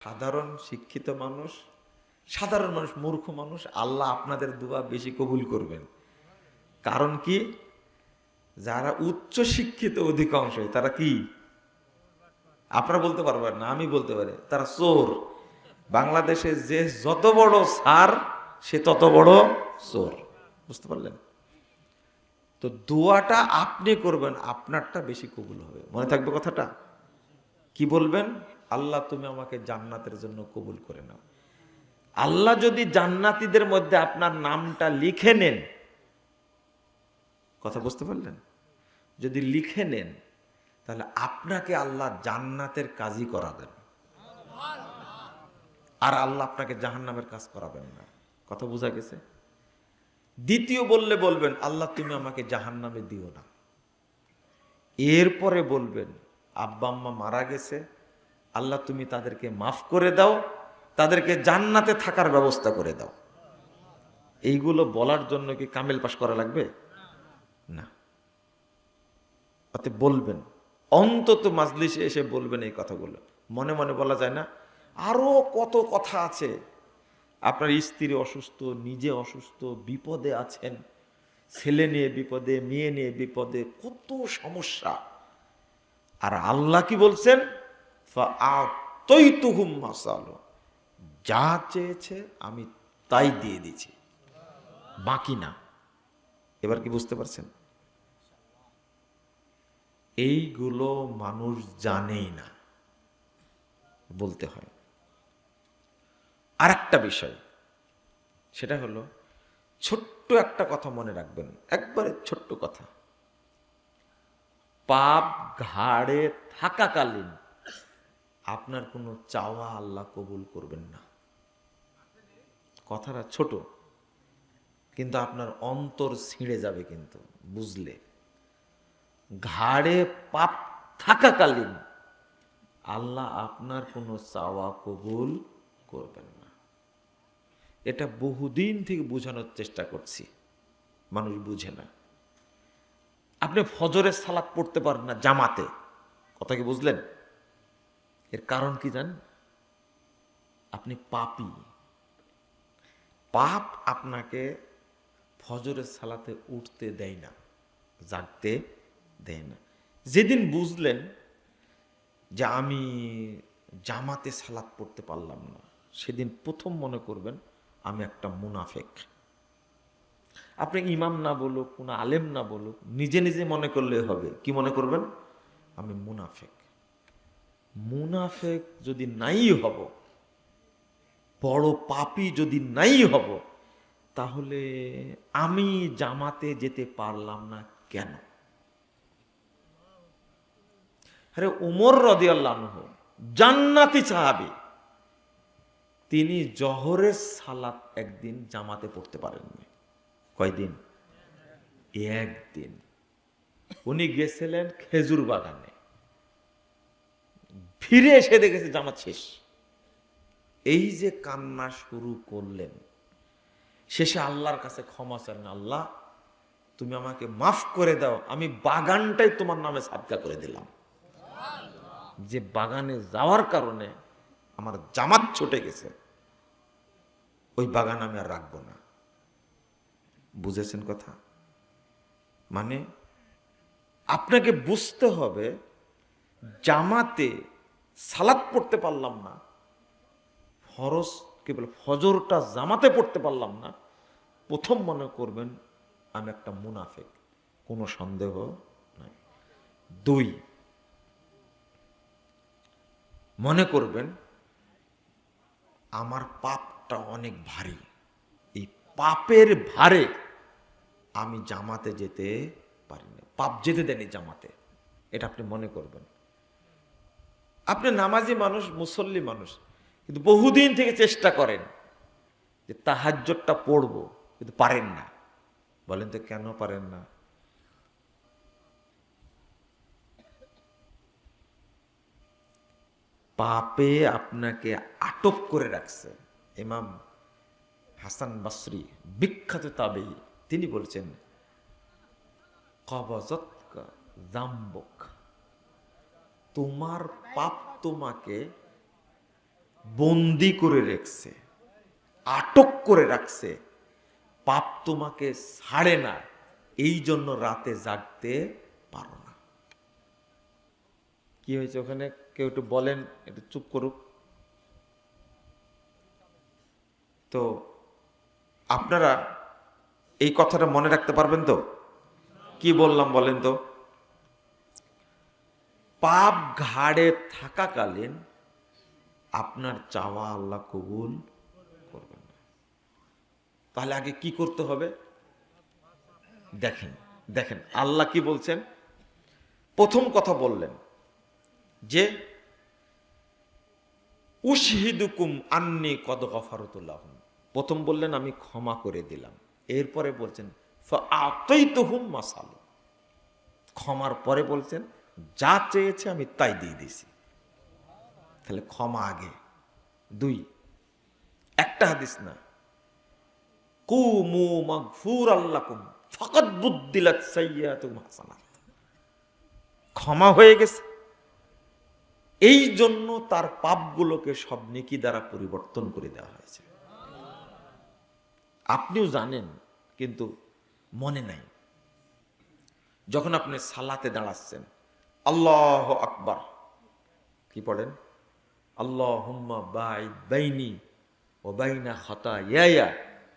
সাধারণ শিক্ষিত মানুষ, সাধারণ মানুষ, মূর্খ মানুষ, আল্লাহ আপনাদের দোয়া বেশি কবুল করবেন। কারণ কি? যারা উচ্চ শিক্ষিত অধিকাংশ তারা কি, আপনারা বলতে পারবেন না, আমি বলতে পারি, তারা চোর। বাংলাদেশে যে যত বড় স্যার সে তত বড় চোর। বুঝতে পারলেন? তো দোয়াটা আপনি করবেন, আপনারটা বেশি কবুল হবে। মনে থাকবে কথাটা? কি বলবেন? আল্লাহ তুমি আমাকে জান্নাতের জন্য কবুল করে নাও। আল্লাহ যদি জান্নাতীদের মধ্যে আপনার নামটা লিখে নেন, কথা বুঝতে পারলেন? যদি লিখে নেন তাহলে আপনাকে আল্লাহ জান্নাতের কাজই করাবেন, আর আল্লাহ আপনাকে জাহান্নামের কাজ করাবেন না। কথা বোঝা গেছে? দ্বিতীয় বলবেন আল্লাহ তুমি আমাকে জাহান্নামে দিও না। এরপরে বলবেন আব্বা আম্মা মারা গেছে, আল্লাহ তুমি তাদেরকে মাফ করে দাও, তাদেরকে জান্নাতে থাকার ব্যবস্থা করে দাও। এইগুলো বলার জন্য কি কামেল পাশ করা লাগবে? না। অতএব বলবেন, অন্তত মাজলিসে এসে বলবেন এই কথাগুলো। মনে মনে বলা যায় না? আরো কত কথা আছে। আপনার স্ত্রী অসুস্থ, নিজে অসুস্থ, বিপদে আছেন, ছেলে নিয়ে বিপদে, মেয়ে নিয়ে বিপদে, কত সমস্যা। আর আল্লাহ কি বলছেন? যা চেয়েছে আমি তাই দিয়ে দিছি, বাকি না। এবার কি বুঝতে পারছেন? এইগুলো মানুষ জানেই না, বলতে হয়। আর একটা বিষয়, সেটা হলো ছোট্ট একটা কথা মনে রাখবেন, একবারে ছোট্ট কথা। পাপ ঘাড়ে থাকাকালীন আপনার কোনো চাওয়া আল্লাহ কবুল করবেন না। কথাটা ছোট, কিন্তু আপনার অন্তর ছিঁড়ে যাবে কিন্তু বুঝলে। ঘাড়ে পাপ থাকাকালীন আল্লাহ আপনার কোনো চাওয়া কবুল করবেন না। এটা বহুদিন থেকে বোঝানোর চেষ্টা করছি, মানুষ বুঝে না। আপনি ফজরের সালাত পড়তে পারেন না জামাতে, কথা কি বুঝলেন? এর কারণ কি জানেন? আপনি পাপী। পাপ আপনাকে ফজরের সালাতে উঠতে দেয় না, জাগতে দেয় না। যেদিন বুঝলেন যে আমি জামাতে সালাত পড়তে পারলাম না, সেদিন প্রথম মনে করবেন আমি একটা মুনাফেক। আপনি ইমাম না বলুক, কোনো আলেম না বলুক, নিজে নিজে মনে করলে হবে। কি মনে করবেন? আমি মুনাফেক। মুনাফেক যদি নাই হব, বড় পাপী যদি নাই হব, তাহলে আমি জামাতে যেতে পারলাম না কেন? আরে উমর রাদিয়াল্লাহু আনহু জান্নাতি সাহাবী, তিনি জোহরের সালাত একদিন জামাতে পড়তে পারেননি। কয়দিন? একদিন। উনি গেছিলেন খেজুর বাগানে, ফিরে এসে দেখেছে জামাত শেষ। এই যে কান্না শুরু করলেন, শেষে আল্লাহর কাছে ক্ষমা চান, আল্লাহ তুমি আমাকে মাফ করে দাও, আমি বাগানটাই তোমার নামে সাদকা করে দিলাম। যে বাগানে যাওয়ার কারণে আমার জামাত ছুটে গেছে, ওই বাগান আমি আর রাখবো না। বুঝেছেন কথা? মানে আপনাকে বুঝতে হবে, জামাতে সালাত পড়তে পারলাম না, ফরজ কি বলে ফজরটা জামাতে পড়তে পারলাম না, প্রথম মনে করবেন আমি একটা মুনাফেক, কোনো সন্দেহ নাই। দুই, মনে করবেন আমার পাপটা অনেক ভারী, এই পাপের ভারে আমি জামাতে যেতে পারি না, পাপ যেতে দেয়নি জামাতে, এটা আপনি মনে করবেন। আপনি নামাজি মানুষ, মুসল্লি মানুষ, কিন্তু বহুদিন থেকে চেষ্টা করেন যে তাহাজ্জুদটা পড়বো, কিন্তু পারেন না। বলেন তো কেন পারেন না? পাপে আপনাকে আটক করে রাখছে। ইমাম হাসান বসরি, বিখ্যাত তাবেঈ, তিনি বলছেন কবজতকা যামবুক, তোমার পাপ তোমাকে বন্দি করে রেখেছে, আটক করে রাখছে, পাপ তোমাকে ছাড়ে না, এই জন্য রাতে জাগতে পারো না। কি হয়েছে ওখানে কেউ একটু বলেন, একটু চুপ করুক তো। আপনারা এই কথাটা মনে রাখতে পারবেন তো? কি বললাম বলেন তো? পাপ ঘাড়ে থাকাকালীন আপনার চাওয়া আল্লাহ কবুল করবেন না। তাহলে আগে কি করতে হবে দেখেন, দেখেন আল্লাহ কি বলছেন। প্রথম কথা বললেন যে উশহিদুকুম আন্নী কদ গফারতু লাহুম, প্রথম বললেন আমি ক্ষমা করে দিলাম। এরপরে বলছেন ফাআতাইতুহুম মাসালু, ক্ষমার পরে বলছেন যা চেয়েছে আমি তাই দিয়ে দিয়েছি। তাহলে ক্ষমা আগে। দুই, একটা হাদিস না, কুমু মাগফুরাল লাকুম ফাকাদ বুদ্দিলাত সাইয়্যাতুকুম হাসানাত, ক্ষমা হয়ে গেছে, এই জন্য তার পাপগুলোকে সব নেকি দ্বারা পরিবর্তন করে দেওয়া হয়েছে। আপনিও জানেন কিন্তু মনে নাই। যখন আপনি সালাতে দাঁড়াচ্ছেন, আল্লাহু আকবার কি পড়েন? আল্লাহুম্মা বাঈদ বাইনি ওয়া বাইনা খাতায়ায়া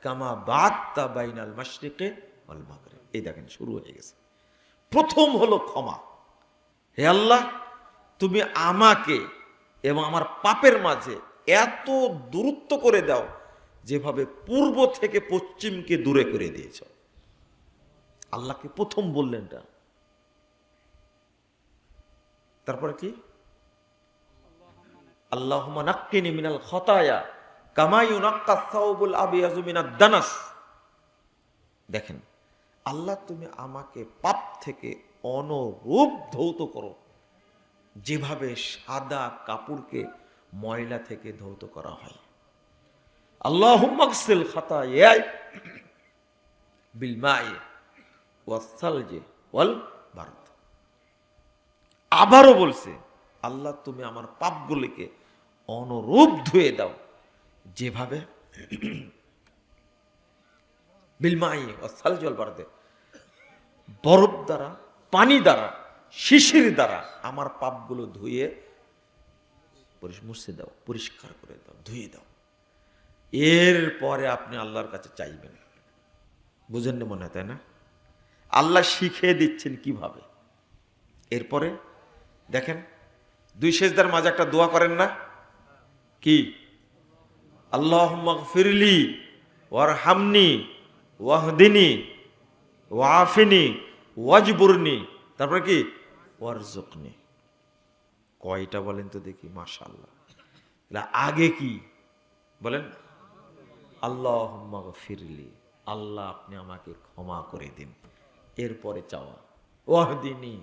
কামা বা'আদতা বাইনাল মাশরিকি ওয়াল মাগরিব। এই দেখেন শুরু হয়ে গেছে। প্রথম হলো ক্ষমা। হে আল্লাহ, তুমি আমাকে এবং আমার পাপের মাঝে এত দূরত্ব করে দাও যেভাবে পূর্ব থেকে পশ্চিমকে দূরে করে দিয়েছ। আল্লাহকে প্রথম বললেন তা। তারপরে কি? আল্লাহুম্মা নাক্কিনি মিনাল খাতায়া কামা ইউনাক্কাস সাওবুল আবিয়াযু মিনাদ দানাস। দেখেন, আল্লাহ তুমি আমাকে পাপ থেকে অনুরূপ ধৌত করো যেভাবে সাদা কাপড়কে ময়লা থেকে ধৌত করা হয়। আল্লাহুম্মা গসিল খাতায়া বিল মাই ওয়াস সালজি ওয়াল বারদ। আবারও বলছে আল্লাহ তুমি আমার পাপগুলিকে অনুরূপ ধুয়ে দাও যেভাবে বিল মাই ওয়াস সালজি ওয়াল বারদ, বরফ দ্বারা, পানি দ্বারা, শিশির দ্বারা আমার পাপগুলো ধুয়ে মুছে দাও, পরিষ্কার করে দাও, ধুয়ে দাও। এরপরে আপনি আল্লাহর কাছে চাইবেন। বুঝেন না মনে হয়, তাই না? আল্লাহ শিখিয়ে দিচ্ছেন কিভাবে। এরপরে দেখেন, দুই সেজদার মাঝে একটা দোয়া করেন না কি? আল্লাহুম্মা গফিরলি ওয়ারহামনি ওয়াহদিনি ওয়াফিনি ওয়াজবুরনি, তারপরে কি? ওয়ারজুকনি। কয়টা বলেন তো দেখি? মাশাআল্লাহ। আগে কি বলেন? আল্লাহুম্মা গফিরলি, আল্লাহ আপনি আমাকে ক্ষমা করে দিন। এরপরে চাওয়া ওয়াহদিনি,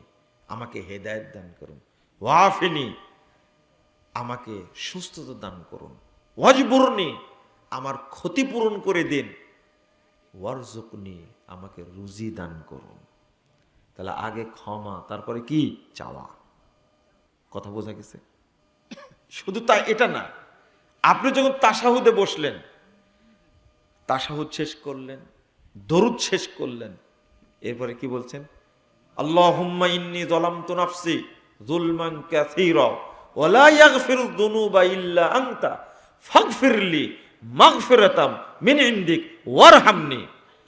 আমাকে হেদায়েত দান করুন। ওয়াফিনি, আমাকে সুস্থতা দান করুন। ওয়াজবুরনি, আমার ক্ষতিপূরণ করে দিন। ওয়ারজুকনি, আমাকে রুজি দান করুন। তাহলে আগে ক্ষমা, তারপরে কি? চাওয়া। কথা বোঝা গেছে? শুধু তাই এটা না, আপনি যখন তাশাহুদে বসলেন, তাশাহুদ শেষ করলেন, দরুদ শেষ করলেন, এরপরে কি বলছেন? আল্লাহুম্মা ইন্নী যালামতু নাফসি যুলমান কাসীরা ওয়া লা ইয়াগফিরুয যুনুবা ইল্লা আনতা ফাগফিরলি মাগফিরাতাম মিন ইনদিক ওয়ারহামনি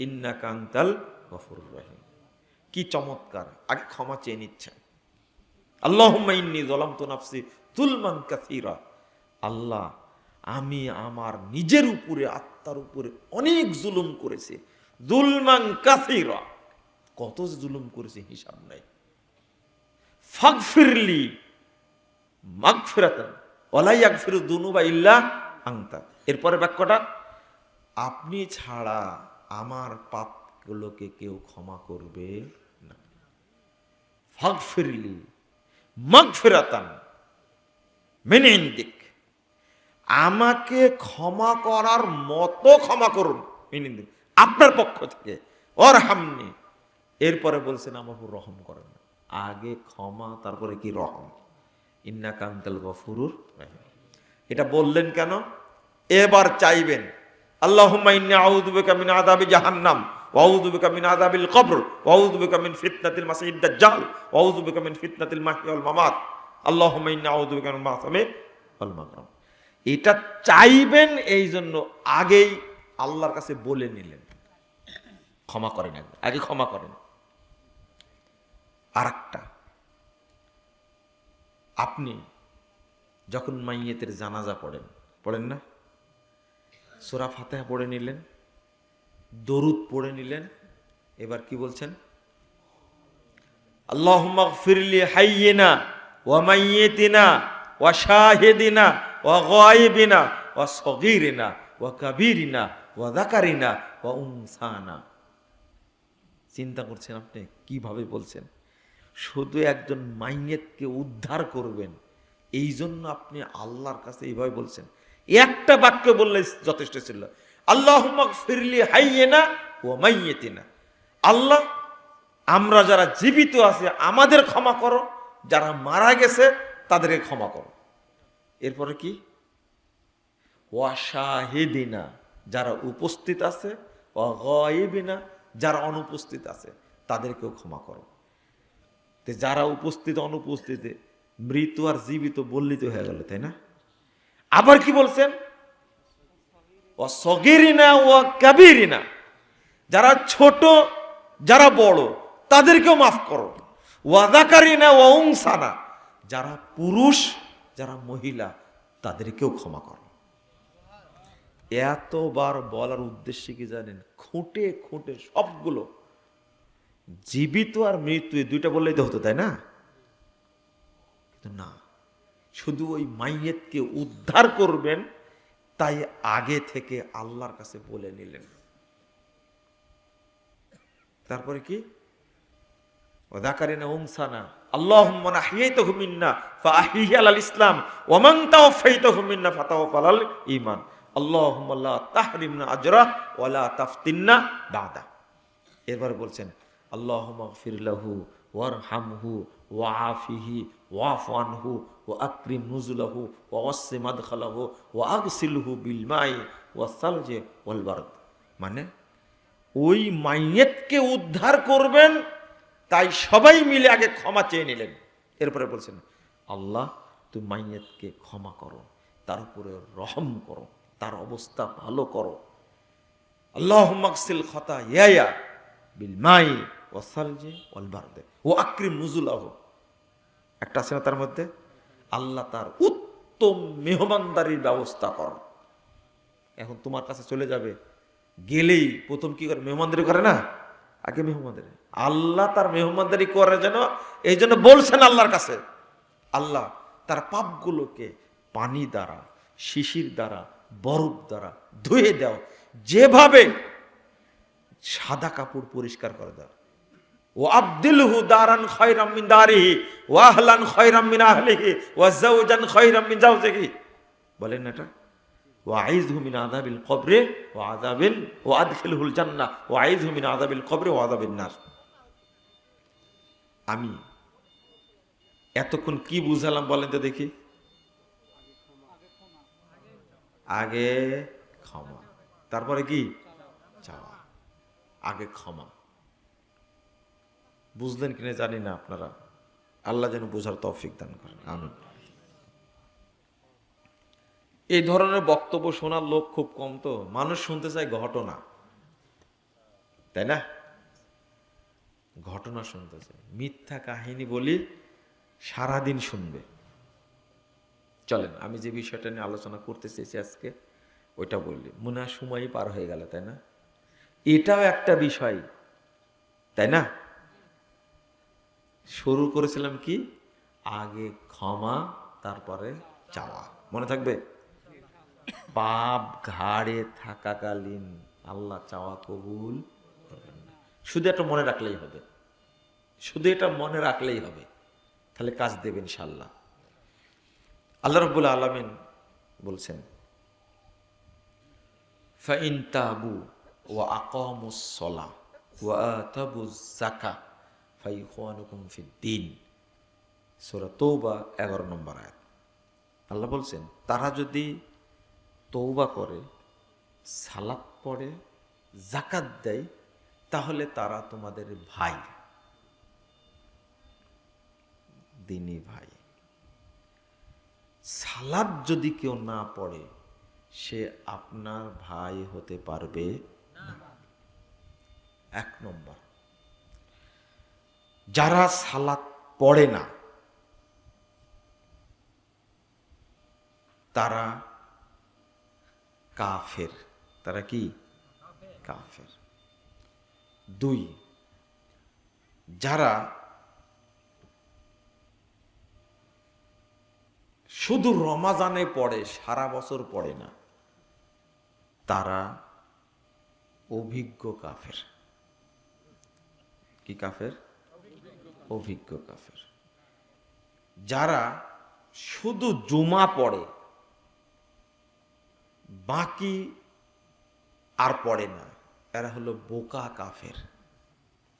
ইন্নাকা আনতাল গফুরুর রহিম। কি চমৎকার! আগে ক্ষমা চেয়ে নিচ্ছেন। আল্লাহুম্মা ইন্নী যালামতু নাফসি যুলমান কাসীরা, আল্লাহ আমি আমার নিজের উপরে, আত্মার উপরে অনেক জুলুম করেছি। যুলমান কাসীরা, কত জুলুম করেছি হিসাব নাই। ফাগফিরলি মাগফিরাতান ওয়া লা ইয়াগফিরুয যুনুবা ইল্লা আনতা। এরপরে বাক্যটা, আপনি ছাড়া আমার পাপগুলোকে কেউ ক্ষমা করবে না। ফাগফিরলি মাগফিরাতান মিন ইনদিক, আমাকে ক্ষমা করার মতো ক্ষমা করুন মিন ইনদিক, আপনার পক্ষ থেকে। ওয়ারহামনি, এরপরে বলছেন আমার উপর রহম করেন। আগে ক্ষমা, তারপরে কি? রহম। ইন্নাকা আনতাল গফুরুর রহিম। এটা বললেন কেন? এবার চাইবেন আল্লাহুম্মা ইন্নী আউযু বিকা মিন আযাবি জাহান্নাম ওয়া আউযু বিকা মিন আযাবিল কবর ওয়া আউযু বিকা মিন ফিতনাতিল মাসিহিদ দাজ্জাল ওয়া আউযু বিকা মিন ফিতনাতিল মাহইয়া ওয়াল মামাত আল্লাহুম্মা ইন্নী আউযু বিকা মিন মাসামি ওয়াল মাগরাম। এটা চাইবেন, এই জন্য আগেই আল্লাহর কাছে বলে নিলেন ক্ষমা করেন, আগে ক্ষমা করেন। আরেকটা, আপনি যখন মাইয়েতের জানাজা পড়েন না, সূরা ফাতিহা পড়ে নিলেন, দরুদ পড়ে নিলেন, এবার কি বলছেন? আল্লাহুম্মা গফিরলি হাইয়িনা ওয়া মাইয়িতিনা ওয়া শাহিদিনা ওয়া গায়িবিনা ওয়া সগীরিনা ওয়া কাবীরিনা ওয়া যাকারিনা ওয়া উনসানা। চিন্তা করছেন আপনি কিভাবে বলছেন? শুধু একজন মাইয়েতকে উদ্ধার করবেন, এই জন্য আপনি আল্লাহর কাছে এইভাবে বলছেন। একটা বাক্য বললে যথেষ্ট ছিল, আল্লাহুম্মা গফিরলি হাইয়িনা ওয়া মাইয়িতিনা। আল্লাহ, আমরা যারা জীবিত আছি আমাদের ক্ষমা করো, যারা মারা গেছে তাদেরকে ক্ষমা করো। এরপরে কি? ওয়া শাহিদিনা, যারা উপস্থিত আছে, ওয়া গায়িবিনা, যারা অনুপস্থিত আছে তাদেরকেও ক্ষমা করো। যারা উপস্থিত অনুপস্থিত, মৃত আর জীবিত বললেই তো হয়ে গেল, তাই না? আবার কি বলছেন? ওয়া সগীরিনা ওয়া কাবীরিনা, যারা ছোট যারা বড় তাদেরকেও মাফ করো। ওয়া যাকারিনা ওয়া উনসানা, যারা পুরুষ যারা মহিলা তাদেরকেও ক্ষমা করো। এতবার বলার উদ্দেশ্য কি জানেন? খুঁটে খুঁটে সবগুলো, জীবিত আর মৃত্যু দুইটা বললেই তো হতো, তাই না? না, শুধু ওই মাইয়েতকে উদ্ধার করবেন তাই আগে থেকে আল্লাহর কাছে বলে নিলেন। তারপরে কি? ওয়াদাকারিনা উনসানা আল্লাহুম্মা নাহইয়াতাহু মিন্না ফাআহইহি আলাল ইসলাম ওয়া মান তাওফাইতাহু মিন্না ফাতাওফাল আল ঈমান আল্লাহুম্মা লা তাহরিমনা আজরা ওয়া লা তাফতিননা বাদা। এরপর বলছেন আল্লাহুম্মা গফির লাহু ওয়ারহামহু ওয়াআফিহি ওয়াফু আনহু ওয়া আকরিম নুজুলাহু ওয়া ওয়াসসি মাদখালাহু ওয়া আগসিলহু বিল মাই ওয়াস সালজি ওয়াল বারদ। মানে ওই মাইয়েতকে উদ্ধার করবেন তাই সবাই মিলে আগে ক্ষমা চেয়ে নিলেন। এরপরে বলছেন আল্লাহ, তুমি মাইয়েতকে ক্ষমা করো, তার উপরে রহম করো, তার অবস্থা ভালো করো। আল্লাহুম্মা আগসিল খাতায়ায়া বিল মাই ওয়াস সালজি ওয়াল বারদ ওয়া আকরিম নুজুলাহু। একটা আছে না তার মধ্যে, আল্লাহ তার উত্তম মেহমানদারির ব্যবস্থা করো। এখন তোমার কাছে চলে যাবে, গেলেই প্রথম কি করে? মেহমানদারি করে না? আগে মেহমানদারি। আল্লাহ তার মেহমানদারি করে যেন, এই জন্য বলছেন আল্লাহর কাছে, আল্লাহ তার পাপগুলোকে পানি দ্বারা, শিশির দ্বারা, বরফ দ্বারা ধুয়ে দাও, যেভাবে সাদা কাপড় পরিষ্কার করে দাও। ও আবদিলহু দারান খায়রাম মিন দারিহি ওয়া আহলান খায়রাম মিন আহলিহি ওয়া যাওজান খায়রাম মিন যাওজিহি। বলেন এটা, ওয়াইযহু মিন আযাবিল কবরি ওয়া আযাবিল ওয়া আদখিলহুল জান্নাহ ওয়াইযহু মিন আযাবিল কবরি ওয়া আযাবিন নার। আমি এতক্ষণ কি বুঝালাম বলেন তো দেখি? আগে ক্ষমা, তারপরে কি? চাওয়া। আগে ক্ষমা। বুঝলেন কিনা জানি না আপনারা, আল্লাহ যেন বোঝার তৌফিক দান করেন, আমিন। এই ধরনের বক্তব্য শোনার লোক খুব কম, তো মানুষ শুনতে চায় ঘটনা, তাই না? ঘটনা শুনতে চায়, মিথ্যা কাহিনী বলি সারাদিন শুনবে। চলেন আমি যে বিষয়টা নিয়ে আলোচনা করতে চেয়েছি আজকে ওইটা বললি, মনে হয় সময়ই পার হয়ে গেল, তাই না? এটাও একটা বিষয়, তাই না? শুরু করেছিলাম কি? আগে ক্ষমা, তারপরে চাওয়া, মনে থাকবে? পাপ ঘাড়ে থাকাকালীন আল্লাহ চাওয়া কবুল করবেন না। শুধু এটা মনে রাখলেই হবে, শুধু এটা মনে রাখলেই হবে, তাহলে কাজ দেবে ইনশাআল্লাহ। আল্লাহ রাব্বুল আলামিন বলছেন ফাইন তাবু ওয়া আকামুস সালাহ ওয়া আতাবুজ যাকাত ফাইখওয়ানুকুম ফিদ্দিন। সূরা তাওবা 11 নম্বর আয়াত। আল্লাহ বলছেন তারা যদি তওবা করে, সালাত পড়ে, যাকাত দেয়, তাহলে তারা তোমাদের ভাই, দিনী ভাই। সালাত যদি কেউ না পড়ে সে আপনার ভাই হতে পারবে না। 1 নম্বর, যারা সালাত পড়ে না তারা কাফের। তারা কি? কাফের। 2, যারা শুধু রমাজানে পড়ে, সারা বছর পড়ে না, তারা অভিজ্ঞ কাফের। কি কাফের? অভিজ্ঞ কাফের। যারা শুধু জুমা পড়ে, বাকি আর পড়ে না, এরা হলো বোকা কাফের।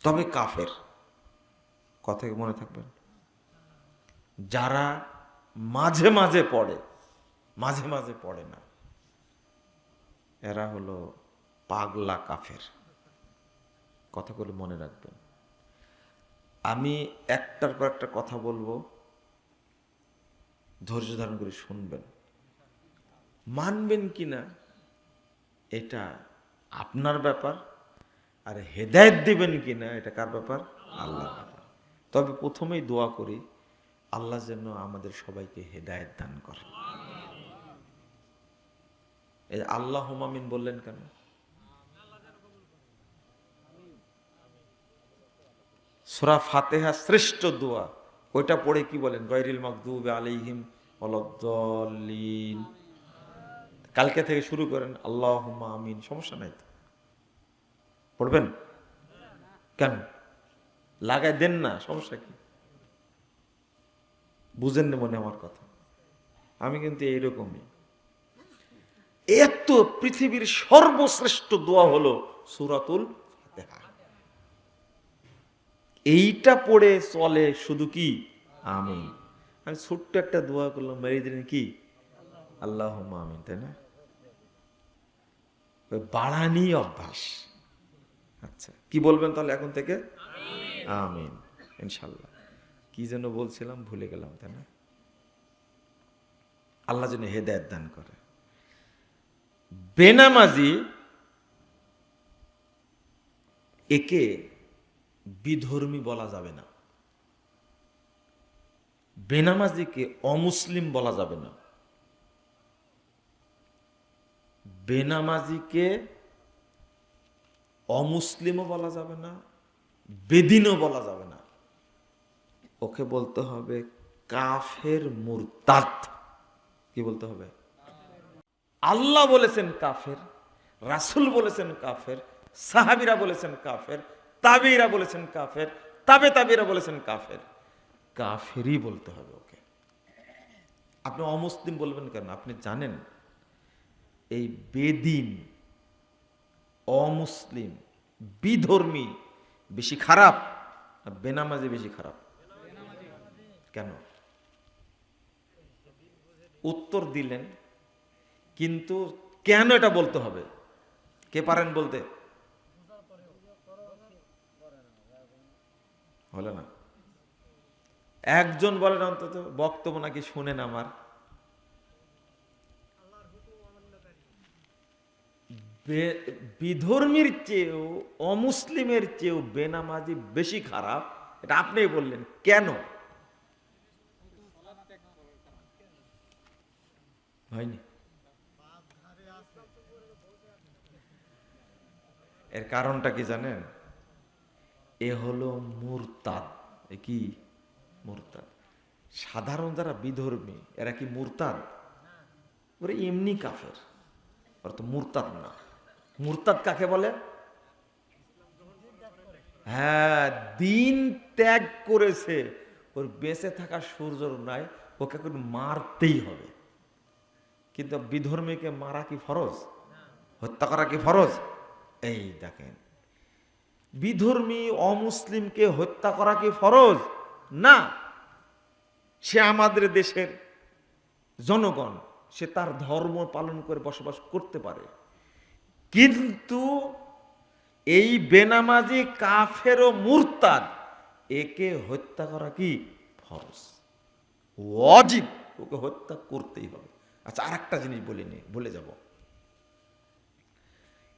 তবে কাফের, কথা মনে থাকবেন। যারা মাঝে মাঝে পড়ে, মাঝে মাঝে পড়ে না, এরা হলো পাগলা কাফের। কথাগুলো মনে রাখবেন। আমি একটার পর একটা কথা বলবো, ধৈর্য ধারণ করে শুনবেন। মানবেন কিনা এটা আপনার ব্যাপার, আর হেদায়েত দিবেন কিনা এটা কার ব্যাপার? আল্লাহর ব্যাপার। তবে প্রথমেই দোয়া করি আল্লাহ যেন আমাদের সবাইকে হেদায়েত দান করেন। এই আল্লাহুম্মা আমিন বললেন কেন? সূরা ফাতিহা শ্রেষ্ঠ দোয়া, ওইটা পড়ে কি বলেন? গায়রিল মাগদুবি আলাইহিম ওয়ালাদ-দাল্লিন। কালকে থেকে শুরু করেন আল্লাহুম্মা আমিন, সমস্যা নাই তো, পড়বেন কেন? লাগাই দেন না, সমস্যা কি? বুঝেন না মনে আমার কথা? আমি কিন্তু এইরকমই। এত পৃথিবীর সর্বশ্রেষ্ঠ দোয়া হলো সূরাতুল ফাতিহা। এইটা পড়ে চলে শুধু কি আমিন। আমি ছোট্ট একটা দোয়া করলাম, মেরে দিলেন কি আল্লাহুম্মা আমিন, তাই না? বাড়ানি অভ্যাস। আচ্ছা, কি বলবেন তাহলে এখন থেকে? আমিন ইনশাল্লাহ। কি যেন বলছিলাম, ভুলে গেলাম, তাই না? আল্লাহ যেন হেদায়েত দান করে। বেনামাজি, একে বিধর্মী বলা যাবে না, বেনামাজিকে অমুসলিম বলা যাবে না, বেনামাজিকে অমুসলিমও বলা যাবে না, বেদিনও বলা যাবে না। ওকে বলতে হবে কাফের মুরতাদ। কি বলতে হবে? আল্লাহ বলেছেন কাফের, রাসূল বলেছেন কাফের, সাহাবীরা বলেছেন কাফের, তাবেঈরা বলেছেন কাফের, তাবে তাবেঈরা বলেছেন কাফের। কাফেরই বলতে হবে ওকে। আপনি অমুসলিম বলবেন কেন? আপনি জানেন এই বেদিন, অমুসলিম, বিধর্মী বেশি খারাপ না বেনামাজি বেশি খারাপ? কেন? উত্তর দিলেন, কিন্তু কেন এটা বলতে হবে? কে পারেন বলতে? হলো না? একজন বলেন অন্তত, বক্তব্য নাকি শুনেন আমার। বিধর্মীর চেয়েও, অমুসলিমের চেয়েও বেনামাজি বেশি খারাপ, এটা আপনিই বললেন। কেন? হয়নি? এর কারণটা কি জানেন? এ হলো মুরতাদ। এ কি? মুরতাদ। সাধারণ যারা বিধর্মী এরা কি মুরতাদ? ওরা এমনি কাফের, ওরা তো মুরতাদ না। মুরতাদ কাকে বলে? হ্যাঁ, দিন ত্যাগ করেছে, ওর বেঁচে থাকার সুযোগ নাই, ওকে এখন মারতেই হবে। কিন্তু বিধর্মীকে মারা কি ফরজ? হত্যা করা কি ফরজ? এই দেখেন, বিধর্মী অমুসলিমকে হত্যা করা কি ফরজ? না। সে আমাদের দেশের জনগণ, সে তার ধর্ম পালন করে বসবাস করতে পারে, কিন্তু এই বেনামাজি কাফের ও মুরতাদ একে হত্যা করা কি ফরজ, ওয়াজিব, ওকে হত্যা করতেই হবে। আচ্ছা, আর একটা জিনিস বলে যাব,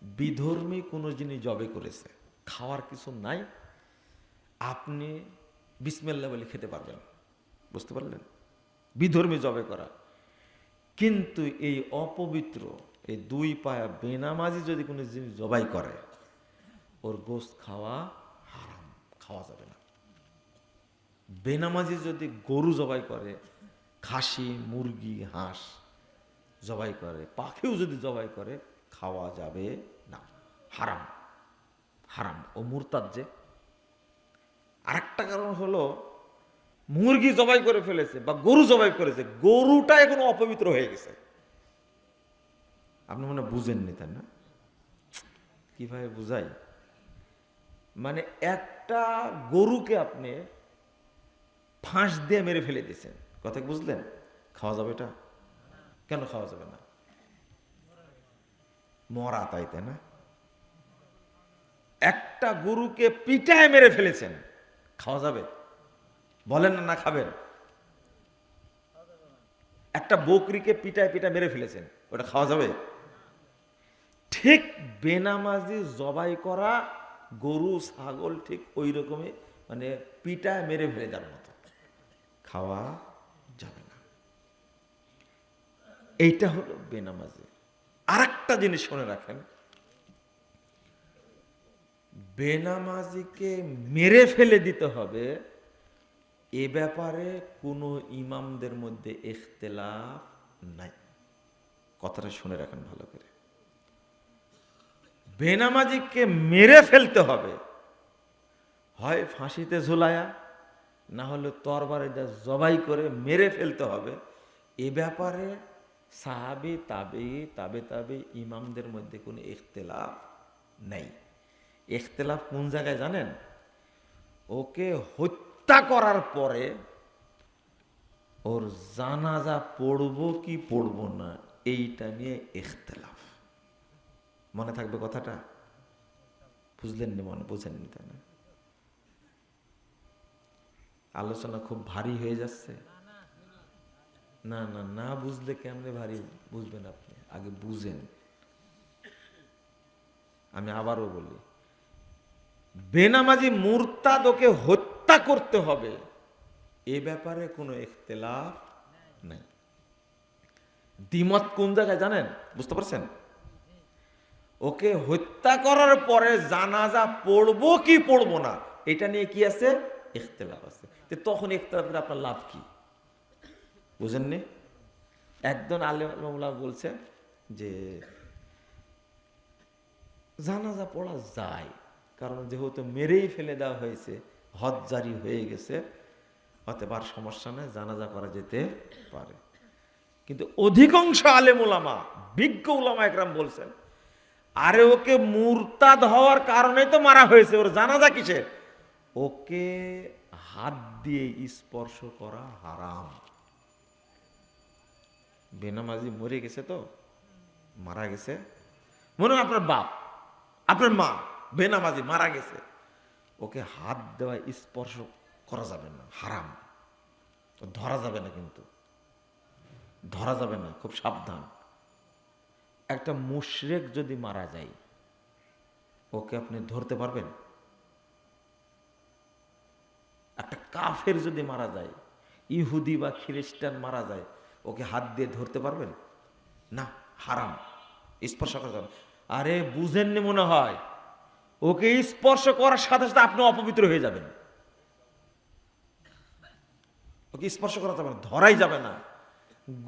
বিধর্মী কোনো জিনিস জবে করেছে, খাওয়ার কিছু নাই, আপনি বিসমিল্লাহ বলে খেতে পারবেন, বুঝতে পারলেন? বিধর্মী জবে করা। কিন্তু এই অপবিত্র এই দুই পায়া বেনামাজি যদি কোনো জিনিস জবাই করে, ওর গোশত খাওয়া হারাম, খাওয়া যাবে না। বেনামাজি যদি গরু জবাই করে, খাসি, মুরগি, হাঁস জবাই করে, পাখিও যদি জবাই করে, খাওয়া যাবে না, হারাম, হারাম। ও মুরতাদ যে। আরেকটা কারণ হলো, মুরগি জবাই করে ফেলেছে বা গরু জবাই করেছে, গরুটা এখন অপবিত্র হয়ে গেছে। আপনি মনে বুঝেননি, তাই না? কিভাবে বুঝাই, মানে একটা গরুকে আপনি ফাঁস দিয়ে মেরে ফেলে দিয়েছেন, কথা বুঝলেন? খাওয়া যাবে এটা? কেন খাওয়া যাবে না? মরা, তাই না? একটা গরুকে পিটায় মেরে ফেলেছেন, খাওয়া যাবে? বলেন না, না খাবেন? একটা বকরিকে পিটায় পিটায় মেরে ফেলেছেন, ওটা খাওয়া যাবে? ঠিক বেনামাজি জবাই করা গরু, ছাগল ঠিক ওই রকমই, মানে পিটায় মেরে ফেলে যার মতো, খাওয়া যাবে না। এইটা হলো বেনামাজি। আর একটা জিনিস শুনে রাখেন, বেনামাজিকে মেরে ফেলে দিতে হবে, এ ব্যাপারে কোনো ইমামদের মধ্যে ইখতিলাফ নাই। কথাটা শুনে রাখেন ভালো করে। বেনামাজিকে মেরে ফেলতে হবে, হয় ফাঁসিতে ঝুলায়া, না হলে তরবারিটা জবাই করে মেরে ফেলতে হবে। এ ব্যাপারে সাহাবী, তাবে ইমামদের মধ্যে কোনো ইখতিলাফ নেই। ইখতিলাফ কোন জায়গায় জানেন? ওকে হত্যা করার পরে ওর জানাজা পড়বো কি পড়বো না, এইটা নিয়ে ইখতিলাফ। মনে থাকবে কথাটা? বুঝলেননি? মনে বোঝেননি, তাই না? আলোচনা খুব ভারী হয়ে যাচ্ছে। না না না, বুঝলে কেমনে ভারী বুঝবেন আপনি? আগে বুঝেন। আমি আবারও বলি, বেনামাজি মুরতাদ ওকে হত্যা করতে হবে, এ ব্যাপারে কোনো ইখতিলাফ নাই। দ্বিমত কোন জায়গায় জানেন? বুঝতে পারছেন? ওকে হত্যা করার পরে জানাজা পড়বো কি পড়বো না, এটা নিয়ে কি আছে? ইখতিলাফ আছে। তখন ইখতিলাফের আপনার লাভ কি? বুঝেননি? একজন আলেম বলছে যে জানাজা পড়া যায়, কারণ যেহেতু মেরেই ফেলে দেওয়া হয়েছে, হদ জারি হয়ে গেছে, অতএব আর সমস্যা নেই, জানাজা করা যেতে পারে। কিন্তু অধিকাংশ আলেম উলামা, বিজ্ঞ উলামা একরাম বলছেন, আরে ওকে মুরতাদ হওয়ার কারণে তো মারা হয়েছে, ওর জানাজা কিসের? ওকে হাত দিয়ে স্পর্শ করা হারাম। বেনামাজি মরে গেছে, তো মারা গেছে, মনে হয় আপনার বাপ, আপনার মা বেনামাজি মারা গেছে, ওকে হাত দেওয়া, স্পর্শ করা যাবে না, হারাম। ধরা যাবে না, কিন্তু ধরা যাবে না, খুব সাবধান। একটা মুশরিক যদি মারা যায়, ওকে আপনি ধরতে পারবেন? একটা কাফের যদি মারা যায়, ইহুদি বা খ্রিস্টান মারা যায়, ওকে হাত দিয়ে ধরতে পারবেন না, হারাম, স্পর্শ করা যাবে। আরে বুঝেননি মনে হয়, ওকে স্পর্শ করার সাথে সাথে আপনি অপবিত্র হয়ে যাবেন। ওকে স্পর্শ করা যাবে না, ধরাই যাবে না।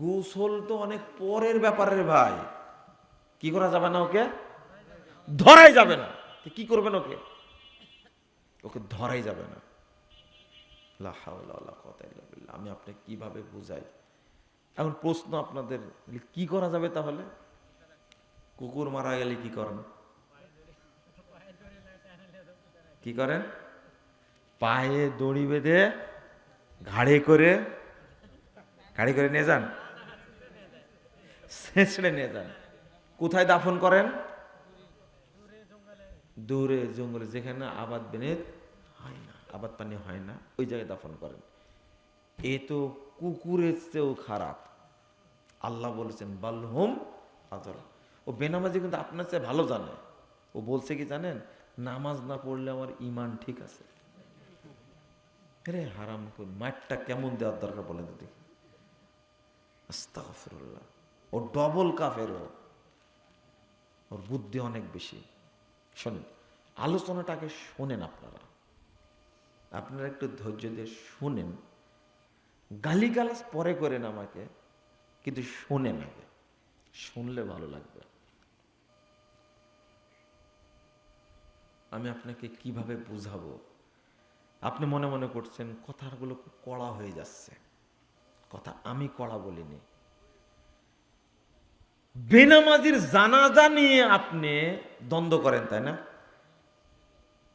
গোসল তো অনেক পরের ব্যাপারের ভাই, কি করা যাবে না? ওকে ধরাই যাবে না। কি করবেন? ওকে ওকে ধরাই যাবে না। লা হাওলা ওয়ালা কুওয়াতা ইল্লা বিল্লাহ। আমি আপনাকে কিভাবে বুঝাই? এখন প্রশ্ন আপনাদের, কি করা যাবে তাহলে? কুকুর মারা গেলে কি করেন? কি করেন? পায়ে দড়ি বেঁধে ঘাড়ে করে নিয়ে যান। ছেঁচড়ে নিয়ে যান। কোথায় দাফন করেন? দূরে জঙ্গলে, যেখানে আবাদ বেনেত হয় না, আবাদ পানি হয় না, ওই জায়গায় দাফন করেন। এ তো কুকুরের চেয়েও খারাপ। আল্লাহ বলেছেন বালহুম আযল। ও বেনামাজি কিন্তু আপনার চেয়ে ভালো জানে। ও বলছে কি জানেন, নামাজ না পড়লে আমার ঈমান ঠিক আছে। আরে হারাম, মাঠটা কেমন দেওয়ার দরকার বলেন তো দেখি। আস্তাগফিরুল্লাহ। ও ডবল কাফের। ওর বুদ্ধি অনেক বেশি। শোনেন, আলোচনাটাকে শোনেন আপনারা, আপনারা একটু ধৈর্য দিয়ে শুনেন। গালিগালাজ পরে করেন আমাকে, কিন্তু শোনেন আগে, শুনলে ভালো লাগবে। আমি আপনাকে কিভাবে বুঝাবো? আপনি মনে মনে করছেন কথাগুলো খুব কড়া হয়ে যাচ্ছে। কথা আমি কড়া বলিনি। বেনামাজির জানাজা নিয়ে আপনি দ্বন্দ্ব করেন, তাই না?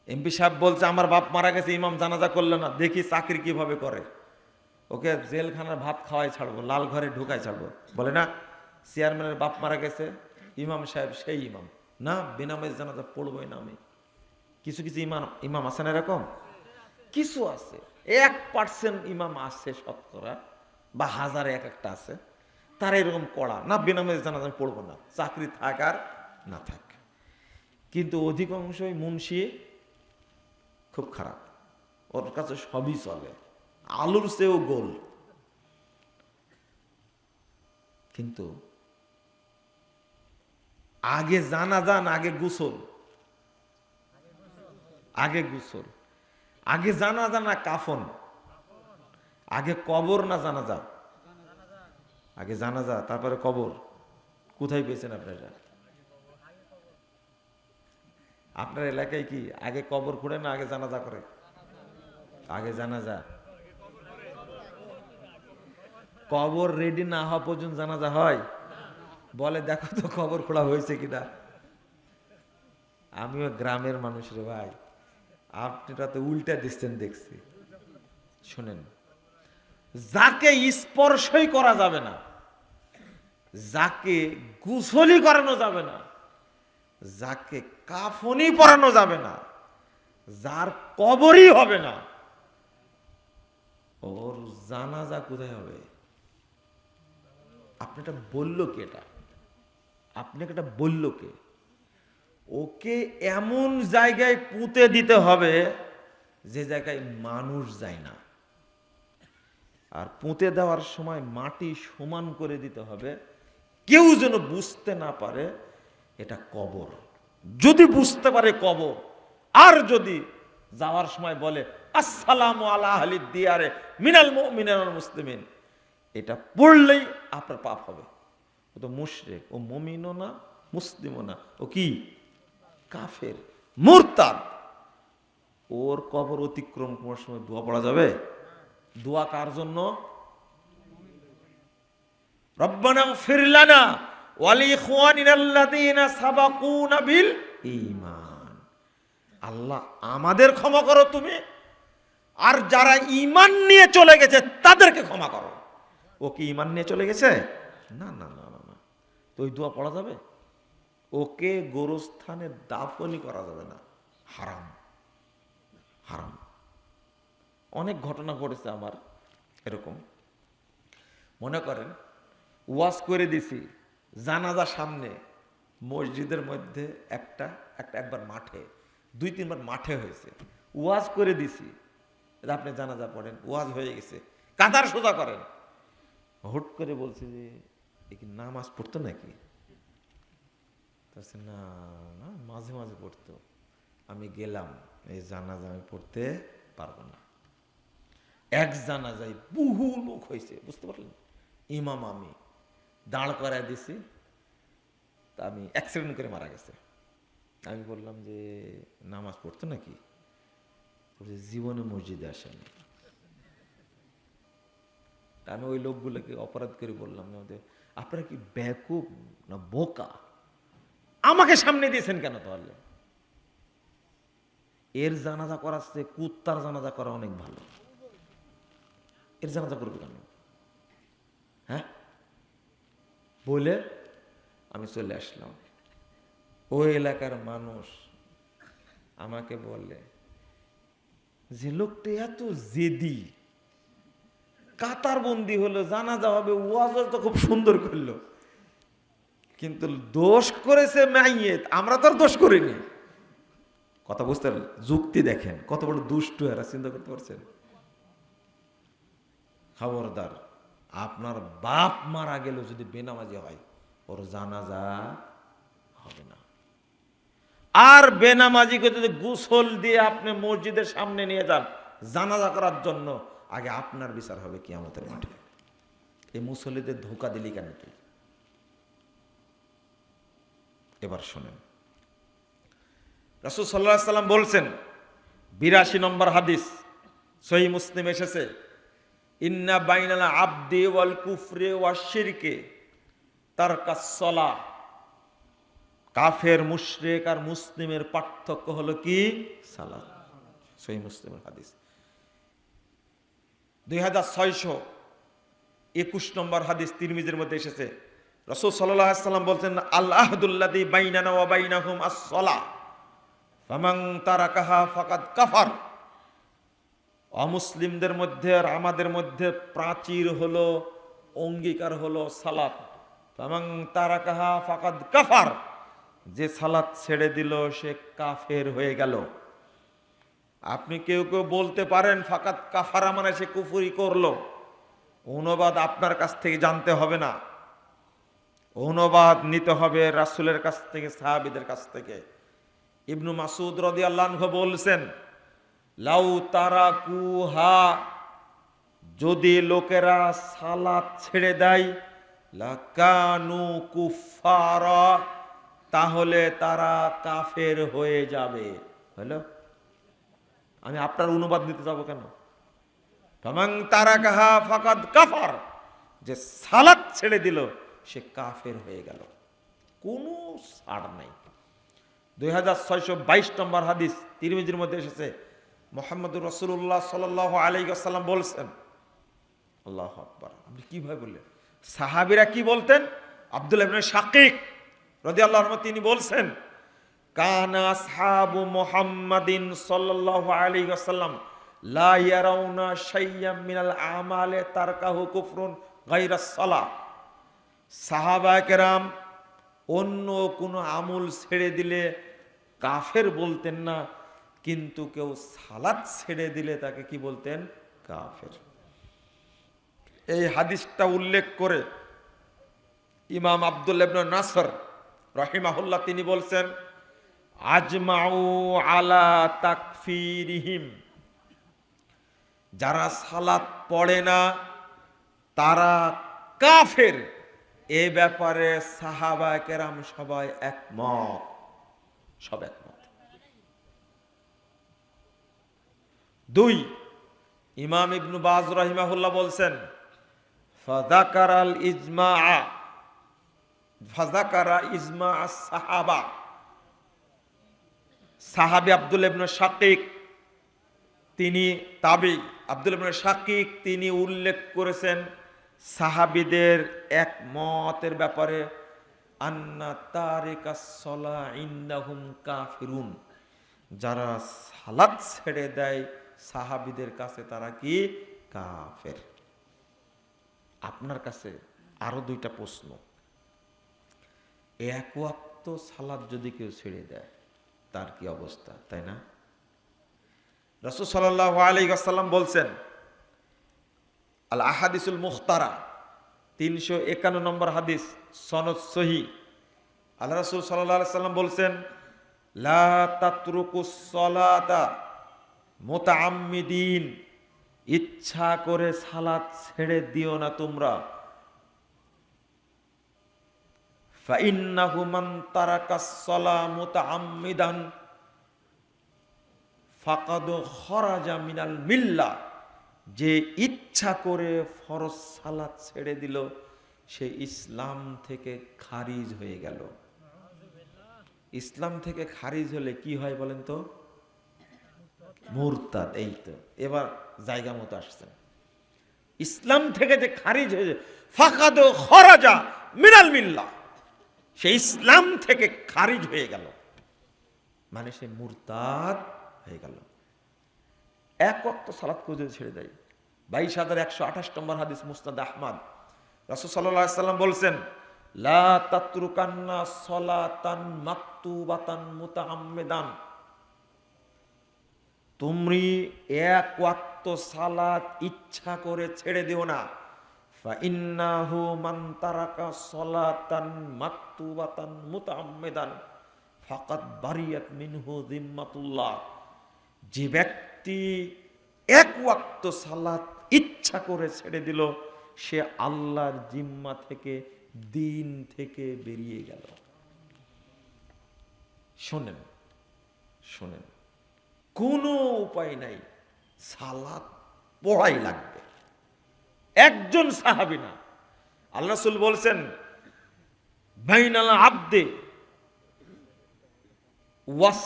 এমপি সাহেব বলছে আমার বাপ মারা গেছে, ইমাম জানাজা করলো না, দেখি চাকরি কিভাবে করে, ওকে জেলখানার ভাত খাওয়াই ছাড়বো, লাল ঘরে ঢুকাই ছাড়বো। বলে না চেয়ারম্যানের বাপ মারা গেছে, ইমাম সাহেব সেই ইমাম না, বেনামাজি জানাজা পড়বই না আমি। কিছু কিছু ইমাম আছে না এরকম, কিছু আছে 1% ইমাম আছে শতকরা, বা হাজারে এক একটা আছে, তারা এরকম কড়া না, বেনামাজি জানাজা আমি পড়বো না, চাকরি থাক আর না থাক। কিন্তু অধিকাংশই মুন্সি খুব খারাপ, ওর কাছে সবই চলে, আলুর চেয়েও গোল। কিন্তু আগে জানাজা না আগে গোসল? আগে গোসল। আগে জানাজা না কাফন? আগে কবর না জানাজা? আগে জানাজা, তারপরে কবর। কোথায় পেয়েছেন আপনারা? আপনার এলাকায় কি আগে কবর খুঁড়ে না আগে জানাজা করে? আগে জানাজা। কবর রেডি না হওয়া পর্যন্ত জানাজা হয়? বলে দেখো তো কবর খোঁড়া হয়েছে কিনা। আমিও গ্রামের মানুষ রে ভাই, আপনারা তো উল্টা দিচ্ছেন দেখছি। শোনেন, যাকে স্পর্শই করা যাবে না, যাকে গোসলই করানো যাবে না, যাকে কাফনই পরানো যাবে না, যার কবরই হবে না, ওর জানাজা কোথায় হবে? আপনি এটা বললো কে? এটা আপনাকে এটা বললো কে? ওকে এমন জায়গায় পুঁতে দিতে হবে যে জায়গায় মানুষ যায় না, আর পুঁতে দেওয়ার সময় মাটি সমান করে দিতে হবে, কেউ যেন বুঝতে না পারে এটা কবর। যদি বুঝতে পারে কবর, আর যদি যাওয়ার সময় বলে আসসালামু আলা আহলিদ দিয়ারে মিনাল মুমিনিন ওয়াল মুসলিমিন, এটা পড়লেই আপনার পাপ হবে। ও তো মুশরিক, ও মুমিনও না মুসলিমও না, ও কি? কাফের, মুরতাদ। ওর কবর অতিক্রম করার সময় দোয়া পড়া যাবে? দোয়া কার জন্য? রব্বানা ইগফির লানা ওয়া লিইখওয়ানিনাল্লাযীনা সাবাকুনা বিল ঈমান। আল্লাহ আমাদের ক্ষমা করো তুমি, আর যারা ঈমান নিয়ে চলে গেছে তাদেরকে ক্ষমা করো। ও কি ঈমান নিয়ে চলে গেছে? না না না না না, তো ওই দোয়া পড়া যাবে? ওকে গোরস্থানে দাফনই করা যাবে না, হারাম হারাম। অনেক ঘটনা ঘটেছে আমার এরকম। মনে করেন ওয়াজ করে দিছি, জানাজা সামনে, মসজিদের মধ্যে একবার মাঠে, 2-3 বার মাঠে হয়েছে, ওয়াজ করে দিছি, আপনি জানাজা পড়েন, ওয়াজ হয়ে গেছে, কাতার সোজা করেন, হুট করে বলছে যে এ কি নামাজ পড়তো নাকি? না না, মাঝে মাঝে পড়তো। আমি গেলাম, এই জানাজা আমি পড়তে পারবো না। এক জানাজায় বহু লোক হয়েছে, বুঝতে পারলেন? ইমাম আমি দাঁড় করায় দিছি, তা আমি অ্যাক্সিডেন্ট করে মারা গেছে। আমি বললাম যে নামাজ পড়তো নাকি? জীবনে মসজিদে আসেনি। আমি ওই লোকগুলোকে অপরাধ করে বললাম, আপনারা কি বেকুব না বোকা? আমাকে সামনে দিয়েছেন কেন? তাহলে এর জানাজা করাচ্ছে, কুত্তার জানাজা করা অনেক ভালো। এর জানাজা করবে কেন? হ্যাঁ, বলে আমি চলে আসলাম। ওই এলাকার মানুষ আমাকে বলে যে লোকটা এত জেদি, কাতার বন্দি হলো, জানাজা হবে, ওয়াজ তো খুব সুন্দর করলো, কিন্তু দোষ করেছে মাইয়েত, আমরা তো আর দোষ করিনি। কথা বুঝতে পারলেন? যুক্তি দেখেন কত বড় দুষ্টু এরা, চিন্তা করতে পারছেন? খবরদার, আপনার বাপ মারা গেল যদি বেনামাজি হয়, ওর জানাজা হবে না। আর বেনামাজিকে যদি গোসল দিয়ে আপনি মসজিদের সামনে নিয়ে যান জানাজা করার জন্য, আগে আপনার বিচার হবে কিয়ামতের মাঠে। এই মুসল্লিদের ধোঁকা দিলি কেন তুই? এবার শোনেন, রাসূল সাল্লাল্লাহু আলাইহি সাল্লাম বলছেন, ৮২ নম্বর হাদিস সহিহ মুসলিম এসেছে, ইন্না বাইনাল আবদি ওয়াল কুফরি ওয়াশ শিরকে তারকাস সালাহ। কাফের, মুশরিক আর মুসলিমের পার্থক্য হলো কি? সালাত। সহিহ মুসলিমের হাদিস। 2621 নম্বর হাদিস তিরমিজির মধ্যে এসেছে, রাসূল সাল্লাল্লাহু আলাইহি সাল্লাম বলছেন, আল আহদুল্লাযী বাইনানা ওয়া বাইনাহুম আস-সালাহ ফামান তারাকাহা ফাকাদ কাফার। অমুসলিমদের মধ্যে আর আমাদের মধ্যে প্রাচীর হলো, অঙ্গীকার হলো সালাত। ফামান তারাকাহা ফাকাদ কাফার, যে সালাত ছেড়ে দিল সে কাফের হয়ে গেল। আপনি কেউ কেউ বলতে পারেন ফাকাত কাফারা মানে সে কুফরি করলো। অনুবাদ আপনার কাছ থেকে জানতে হবে না, অনুবাদ নিতে হবে রাসূলের কাছ থেকে, সাহাবীদের কাছ থেকে। ইবনু মাসউদ রাদিয়াল্লাহু আনহু বলছেন, লাউ তারাকুহা, যদি লোকেরা সালাত ছেড়ে দেয়, লাকানু কুফারা, তাহলে তারা কাফের হয়ে যাবে। হলো? আমি আপনার অনুবাদ নিতে যাব কেন? ফামান তারাকাহা ফাকাদ কাফার, যে সালাত ছেড়ে দিল সে কাফের হয়ে গেল, কোনো ছাড় নাই। 2622 নম্বর হাদিস তিরমিজির মধ্যে এসেছে, মুহাম্মদুর রাসূলুল্লাহ সাল্লাল্লাহু আলাইহি ওয়াসাল্লাম বলছেন, আল্লাহু আকবার। আপনি কিভাবে বললেন? সাহাবীরা কি বলতেন? আব্দুল্লাহ ইবনে শাকিক রাদিয়াল্লাহু আনহু তিনি বলছেন, কানা আসহাবু মুহাম্মাদিন সাল্লাল্লাহু আলাইহি ওয়াসাল্লাম লা ইয়ারাউনা শাইয়্যাম মিনাল আমালে তারকাহু কুফরুন গায়রাস সালাহ। সাহাবায়ে কেরাম অন্য কোনো আমল ছেড়ে দিলে কাফের বলতেন না, কিন্তু কেউ সালাত ছেড়ে দিলে তাকে কি বলতেন? কাফের। এই হাদিসটা উল্লেখ করে ইমাম আব্দুল্লাহ ইবনে নাসর রাহিমাহুল্লাহ তিনি বলছেন, আজমাউ আলা তাকফিরিহিম, যারা সালাত পড়ে না তারা কাফের, এ ব্যাপারে সাহাবায়ে কেরাম সবাই একমত, সব একমত। 2, ইমাম ইবনে বাজ রাহিমাহুল্লাহ বলছেন, ফাযাকারাল ইজমাআ, ফাযাকারা ইজমা আস-সাহাবা। সাহাবী আব্দুল্লাহ ইবনে শাকিক তিনি তাবি, আব্দুল্লাহ ইবনে শাকিক তিনি উল্লেখ করেছেন সাহাবীদের একমতের ব্যাপারে, আন্না তারিকাস সালাহ ইন্নাহুম কাফিরুন, যারা সালাত ছেড়ে দেয় সাহাবীদের কাছে তারা কি? কাফের। আপনার কাছে আরো 2টা প্রশ্ন। এক ওয়াক্ত সালাত যদি কেউ ছেড়ে দেয় তার কি অবস্থা, তাই না? রাসূল সাল্লাল্লাহু আলাইহি ওয়াসাল্লাম বলছেন, আল আহাদিসুল মুখতারা 351 নম্বর হাদিস, সনদ সহিহ। আল্লাহ রাসূল সাল্লাল্লাহু আলাইহি ওয়াসাল্লাম বলছেন, লা তাতরুকুস সালাতা মুতাআম্মিদিন, ইচ্ছা করে সালাত ছেড়ে দিও না তোমরা। ফাইন্নাহু মান তারাকাস সালাহ মুতাআম্মিদান ফাকাদ খরাজা মিনাল মিল্লাহ, যে ইচ্ছা করে ফরজ সালাত ছেড়ে দিল সে ইসলাম থেকে খারিজ হয়ে গেল। ইসলাম থেকে খারিজ হলে কি হয় বলেন তো? মুরতাদ। এই তো এবার জায়গা মতো আসছেন। ইসলাম থেকে যে খারিজ হয়েছে, ফাকাদ খরাজা মিনাল মিল্লাহ, সে ইসলাম থেকে খারিজ হয়ে গেল, মানে সে মুরতাদ হয়ে গেল। এক ওয়াক্ত সালাত করে ছেড়ে দেয়। 22,128 নম্বর হাদিস, মুসনাদ আহমদ। রাসূল সাল্লাল্লাহু আলাইহি ওয়াসাল্লাম বলছেন, লা তাতরুকান্না সলাতান মাকতুবাতান মুতাআম্মিদান, তুমি এক ওয়াক্ত সালাত ইচ্ছা করে ছেড়ে দিও না। ফা ইন্নাহু মান তারাকা সলাতান মাকতুবাতান মুতাআম্মিদান ফাকাদ বারিয়াত মিনহু যিম্মাতুল্লাহ, যে ব্যক্তি এক ওয়াক্ত সালাত ইচ্ছা করে ছেড়ে দিল, সে আল্লাহর জিম্মা থেকে, দিন থেকে বেরিয়ে গেল। শোনেন শোনেন, কোনো উপায় নাই, সালাত পড়াই লাগবে। একজন সাহাবী না, আল্লাহ রাসূল বলছেন, বাইনাল আবদে ওয়াস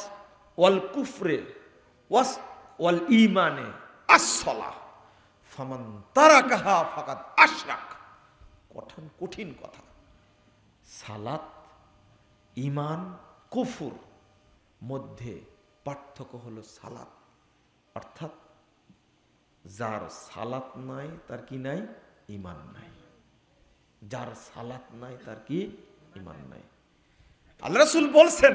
ওয়াল কুফরে ওয়াস ওয়াল ঈমানে আস-সালাহ ফামান তারাকাহা ফাকাদ আশরাক। কঠিন কথা। সালাত, ঈমান, কুফর মধ্যে পার্থক্য হলো সালাত, অর্থাৎ যার সালাত নাই তার কি নাই? ঈমান নাই। যার সালাত নাই তার কি? ঈমান নাই। আল্লাহ রাসূল বলছেন,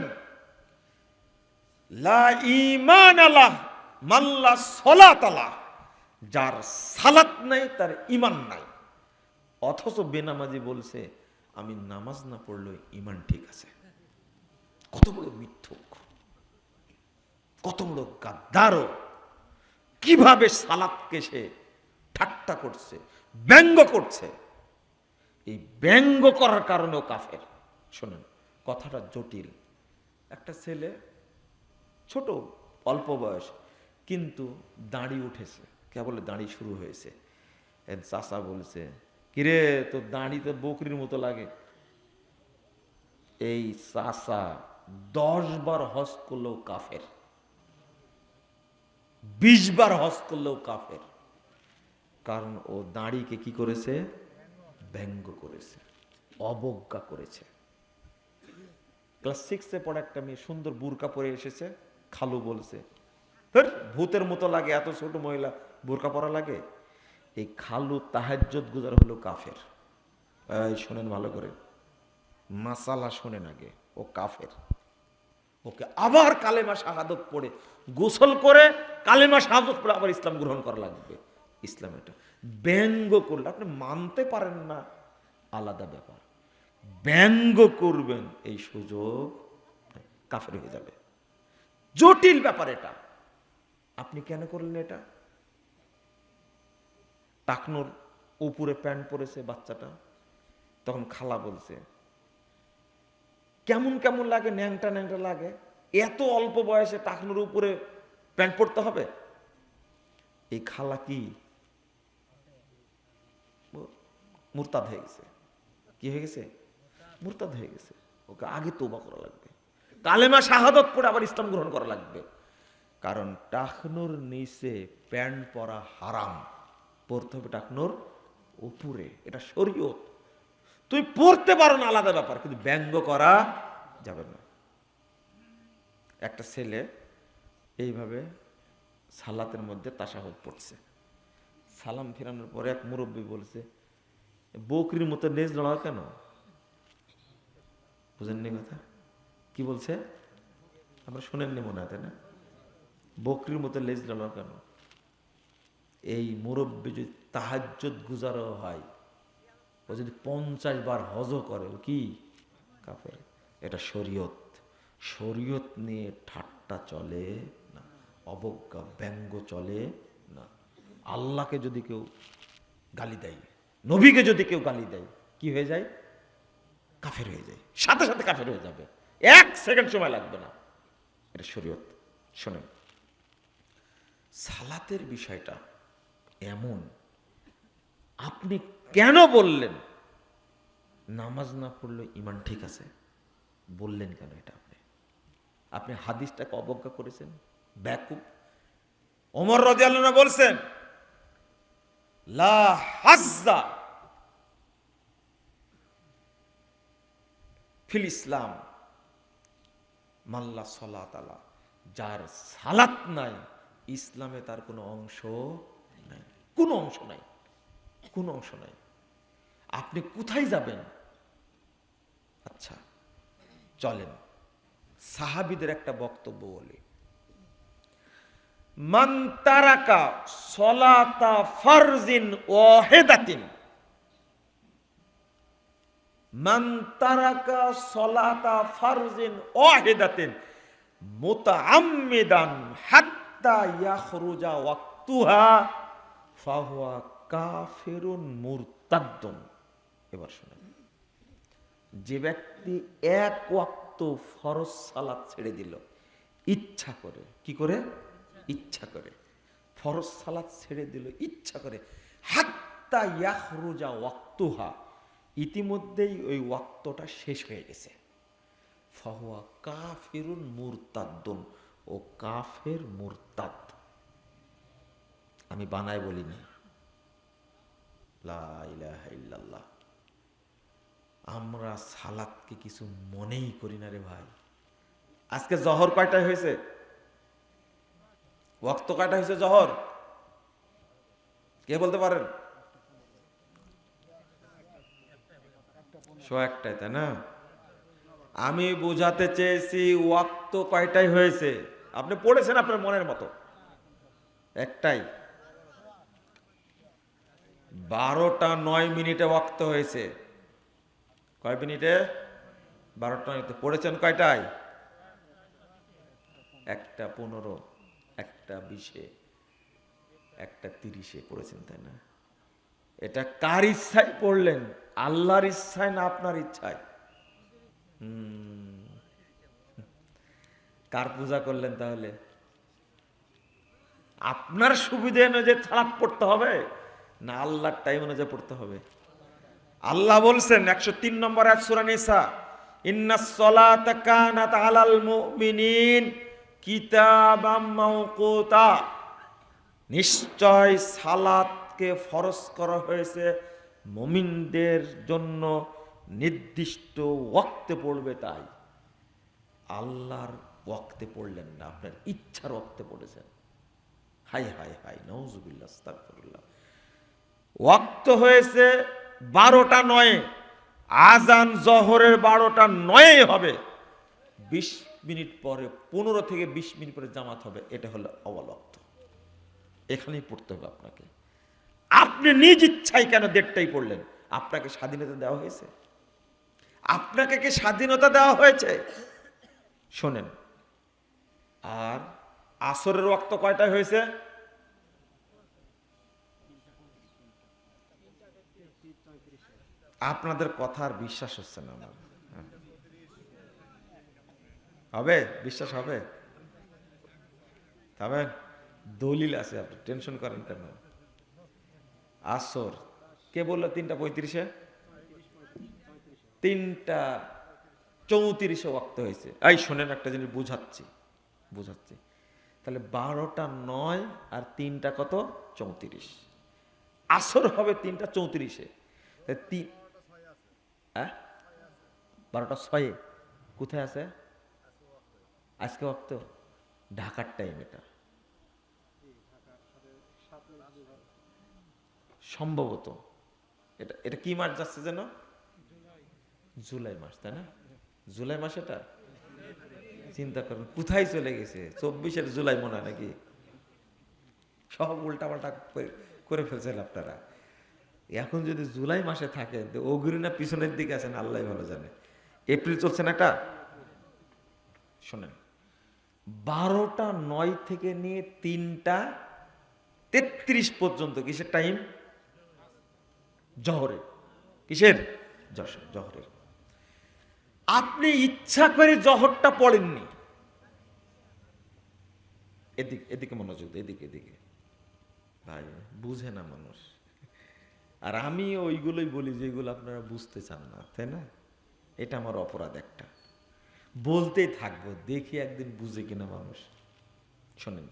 লা ঈমান আলাহ মান লা সালাত আলাহ, যার সালাত নাই তার ঈমান নাই। অথচ বেনামাজি বলছে, আমি নামাজ না পড়লেও ঈমান ঠিক আছে। কত বড় মিথ্যুক, কত বড় গাদ্দারও! কিভাবে সালাতকে সে ঠাট্টা করছে, ব্যঙ্গ করছে। এই ব্যঙ্গ করার কারণেও কাফের। শোনেন, কথাটা জটিল। একটা ছেলে, ছোট, অল্প বয়স, কিন্তু দাড়ি উঠেছে, কেবল দাড়ি শুরু হয়েছে। চাচা বলছে, কিরে তোর দাড়ি তো বকরির মতো লাগে। এই চাচা 10 বার হজ করলেও কাফের, 20 বার হজ করলেও কাফের। কারণ ও দাড়িকে কি করেছে? ব্যঙ্গ করেছে, অবজ্ঞা করেছে। ক্লাস 6-এ পড়ে একটা মেয়ে সুন্দর বুরকা পরে এসেছে, খালু বলছে, ভূতের মতো লাগে, এত ছোট মহিলা বুরকা পরা লাগে। এই খালু তাহাজ্জুদ গুজার হলো কাফের। এই শোনেন ভালো করে, মাসালা শোনেন আগে, ও কাফের। ওকে আবার কালেমা শাহাদত পড়ে, গোসল করে কালেমা শাহাদত পড়ে আবার ইসলাম গ্রহণ করা লাগবে। ইসলাম এটা ব্যঙ্গ করলে আপনি মানতে পারেন না, আলাদা ব্যাপার। ব্যঙ্গ করবেন, এই সুযোগ কাফের হয়ে যাবে। জটিল ব্যাপার এটা। আপনি কেন করলেন এটা? টাকনোর উপরে প্যান্ট পরেছে বাচ্চাটা, তখন খালা বলছে, কেমন কেমন লাগে, ন্যাংটা ন্যাংটা লাগে, এত অল্প বয়সে টাকনোর উপরে প্যান্ট পরতে হবে। এই খালা কি মুরতাদ হয়ে গেছে। কি হয়ে গেছে? মুরতাদ হয়ে গেছে। ওকে আগে তওবা করা লাগবে, কালেমা শাহাদত পড়ে আবার ইসলাম গ্রহণ করা লাগবে। কারণ টাকনোর নিচে প্যান্ট পরা হারাম, পরতে হবে টাকনোর উপরে। এটা শরীয়ত। তুই পড়তে পারো না, আলাদা ব্যাপার, কিন্তু ব্যঙ্গ করা যাবে না। একটা ছেলে এইভাবে সালাতের মধ্যে তাশাহুদ পড়ছে, সালাম ফিরানোর পরে এক মুরব্বী বলছে, বকরির মতো লেজ লড়াও কেন? বুঝেননি কথা? কি বলছে? আমরা শুনেননি মনে হয়, তাই না? বকরির মতো লেজ লড়াও কেন? এই মুরব্বী যদি তাহাজ্জুদ গুজারও হয়, ও যদি 50 বার হজও করে, ও কি কাফের? এটা শরীয়ত। শরীয়ত নিয়ে ঠাট্টা চলে না, অবজ্ঞা ব্যঙ্গ চলে না। আল্লাহকে যদি কেউ গালি দেয়, নবীকে যদি কেউ গালি দেয়, কি হয়ে যায়? কাফের হয়ে যায়, সাথে সাথে কাফের হয়ে যাবে, 1 সেকেন্ড সময় লাগবে না। এটা শরীয়ত। শোনেন, সালাতের বিষয়টা এমন, আপনি কেন বললেন নামাজ না পড়লে ঈমান ঠিক আছে? বললেন কেন এটা? আপনি হাদিসটাকে অবজ্ঞা করেছেন, বেকুব। ওমর রাদিয়াল্লাহু আনহু বলছেন, লা হাজ্জা ফিল ইসলাম মাল্লা সালাত আলা, যার সালাত নাই ইসলামে তার কোনো অংশ নাই, কোনো অংশ নাই, কোনো অংশ নাই। আপনি কোথায় যাবেন? আচ্ছা চলেন সাহাবীদের একটা বক্তব্য বলি। মান তারাকা সলাতা ফারজিন ওয়াহিদাতিন, মান তারাকা সলাতা ফারজিন ওয়াহিদাতিন মুতাআম্মিদান হাত্তা ইয়াখরুজা ওয়াক্তুহা ফাহুয়া কাফিরুন মুরতাদ্দুন। এবার শুনেন, যে ব্যক্তি এক ওয়াক্ত ফরজ সালাত ছেড়ে দিল ইচ্ছা করে, কি করে? ইচ্ছা করে ফরজ সালাত ছেড়ে দিল ইচ্ছা করে, হাত্তা ইয়াখরুজা ওয়াক্তুহা, ইতিমধ্যেই ওই ওয়াক্তটা শেষ হয়ে গেছে, ফাহুয়া কাফিরুন মুরতাদ্দুন, ও কাফের মুরতাদ। আমি বানায় বলিনি, লা ইলাহা ইল্লাল্লাহ। আমরা সালাতকে কিছু মনেই করি না রে ভাই। আজকে জহর কয়টায় হয়েছে? ওয়াক্ত কয়টা হয়েছে জহর? কে বলতে পারেন? 1:01, তাই না? আমি বোঝাতে চেয়েছি ওয়াক্ত কয়টায় হয়েছে। আপনি পড়েছেন আপনার মনের মতো, একটাই। 12:09 ওয়াক্ত হয়েছে। কয় মিনিটে? 12:09 পড়েছেন কয়টায়? 1:15, 1:20, 1:30 পড়েছেন, তাই না? এটা কার ইচ্ছায় পড়লেন? আল্লাহর ইচ্ছায় না আপনার ইচ্ছায়? কার পূজা করলেন তাহলে? আপনার সুবিধা অনুযায়ী সালাত পড়তে হবে না আল্লাহর টাইম অনুযায়ী পড়তে হবে? আল্লাহ বলছেন 103 নম্বর আয়াত সূরা নিসা, ইন্নাস সালাতা কানাত আলাল মুমিনিন কিতাবাম মাওকুতা, নিশ্চয় সালাতকে ফরজ করা হয়েছে মুমিনদের জন্য, নির্দিষ্ট ওয়াক্তে পড়বে। তাই আল্লাহর ওয়াক্তে পড়লেন না, আপনার ইচ্ছার ওয়াক্তে পড়েছেন। হাই হাই হাই, নাউজুবিল্লাহ, আস্তাগফিরুল্লাহ। ওয়াক্ত হয়েছে 12:09, আজান জোহরের 12:09 হবে, 20 মিনিট পরে, 15 থেকে 20 মিনিট পরে জামাত হবে, এটা হলো আউয়াল ওয়াক্ত। এখানেই পড়তে হবে আপনাকে। আপনি নিজ ইচ্ছায় কেন 1:30টায় পড়লেন? আপনাকে স্বাধীনতা দেওয়া হয়েছে? আপনাকে কি স্বাধীনতা দেওয়া হয়েছে? শোনেন, আর আসরের ওয়াক্ত কয়টায় হয়েছে? আপনাদের কথা আর বিশ্বাস হচ্ছে না আমার। হবে? বিশ্বাস হবে? তবে দলিল আছে, আপনি টেনশন করেন কেন? আসর কে বললো 3:35? 3:34 ওয়াক্ত হয়েছে। এই শোনেন, একটা জিনিস বুঝাচ্ছি। তাহলে 12:09 আর 3টা কত? 34। আসর হবে 3:34। 12:06 কোথায় আছে আজকে ওয়াক্ত? ঢাকার টাইম এটা সম্ভবত। এটা কি মাস যাচ্ছে যেন? জুলাই মাস, তাই না? জুলাই মাস এটা। চিন্তা করেন কোথায় চলে গেছে, 24-এর জুলাই মনে হয় নাকি? সব উল্টাপাল্টা করে ফেলছেন আপনারা। এখন যদি জুলাই মাসে থাকে, অগ্রিনা পিছনের দিকে আছেন আল্লাহ ভালো জানে। এপ্রিল চলছে না একটা। শোনেন, 12:09 থেকে নিয়ে 3:33 পর্যন্ত কিসের টাইম? জহরে। কিসের? জহরের। আপনি ইচ্ছা করে জহরটা পড়েননি। এদিকে মনোযোগ, এদিকে ভাই, বুঝে না মানুষ। আর আমি ওইগুলোই বলি যেগুলো আপনারা বুঝতে চান না, তাই না? এটা আমার অপরাধ একটা। বলতেই থাকবো, দেখি একদিন বুঝে কিনা মানুষ। শোনেন,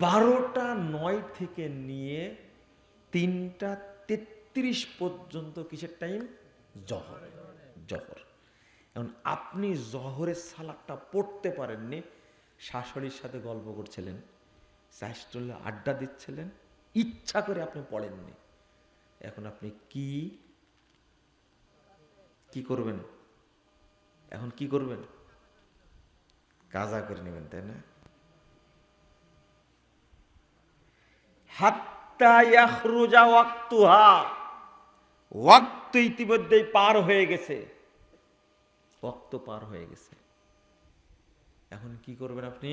12:09 থেকে নিয়ে 3টা 33 পর্যন্ত কিসের টাইম? জহর। জহর। এখন আপনি জহরের সালাতটা পড়তে পারেননি, শাশুড়ির সাথে গল্প করছিলেন, চাষটলে আড্ডা দিচ্ছিলেন, ইচ্ছা করে আপনি পড়েননি। এখন আপনি কি করবেন? এখন কি করবেন? কাজা করে নেবেন, তাই না? হাত্তা ইয়াখরুজা ওয়াক্তুহা, ওয়াক্ত ইতিমধ্যেই পার হয়ে গেছে, ওয়াক্ত পার হয়ে গেছে। এখন কি করবেন আপনি?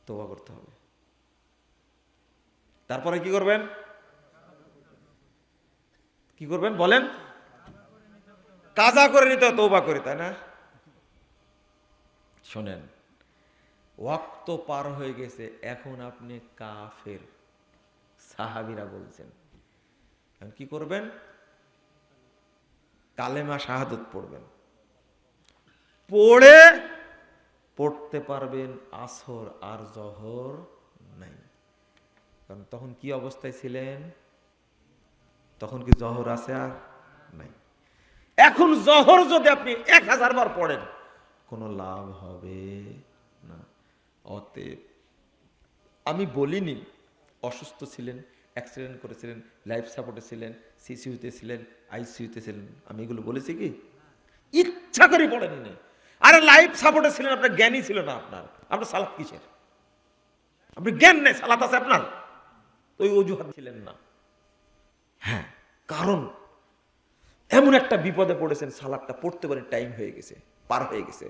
তওবা করতে হবে। তারপরে কি করবেন? কি করবেন বলেন? কাজা করে নিতে হবে, তওবা করে, তাই না? শোনেন, ওয়াক্ত পার হয়ে গেছে, এখন আপনি কাফের, সাহাবীরা বলছেন। এখন কি করবেন? কালেমা শাহাদত পড়বেন। পড়তে পারবেন আসর আর জহর নাই। কারণ তখন কি অবস্থায় ছিলেন? তখন কি জহর আছে আর নাই? এখন জহর যদি আপনি 1000 বার পড়েন, কোনো লাভ হবে না। অতএব আমি বলিনি অসুস্থ ছিলেন, অ্যাক্সিডেন্ট করেছিলেন, লাইফ সাপোর্টে ছিলেন, সিসিউতে ছিলেন, আইসিইউতে ছিলেন, আমি এগুলো বলেছি কি? ইচ্ছা করে পড়েননি। আরে লাইফ সাপোর্টে ছিলেন, আপনার জ্ঞানই ছিল না। আপনার সালাত কিসের? আপনি জ্ঞান নেই, সালাত আছে আপনার, ওই অজুহাত ছিলেন না। হ্যাঁ, কারণ এমন একটা বিপদে পড়েছেন, সালাতটা পড়তে পারেন, টাইম হয়ে গেছে, পার হয়ে গেছে,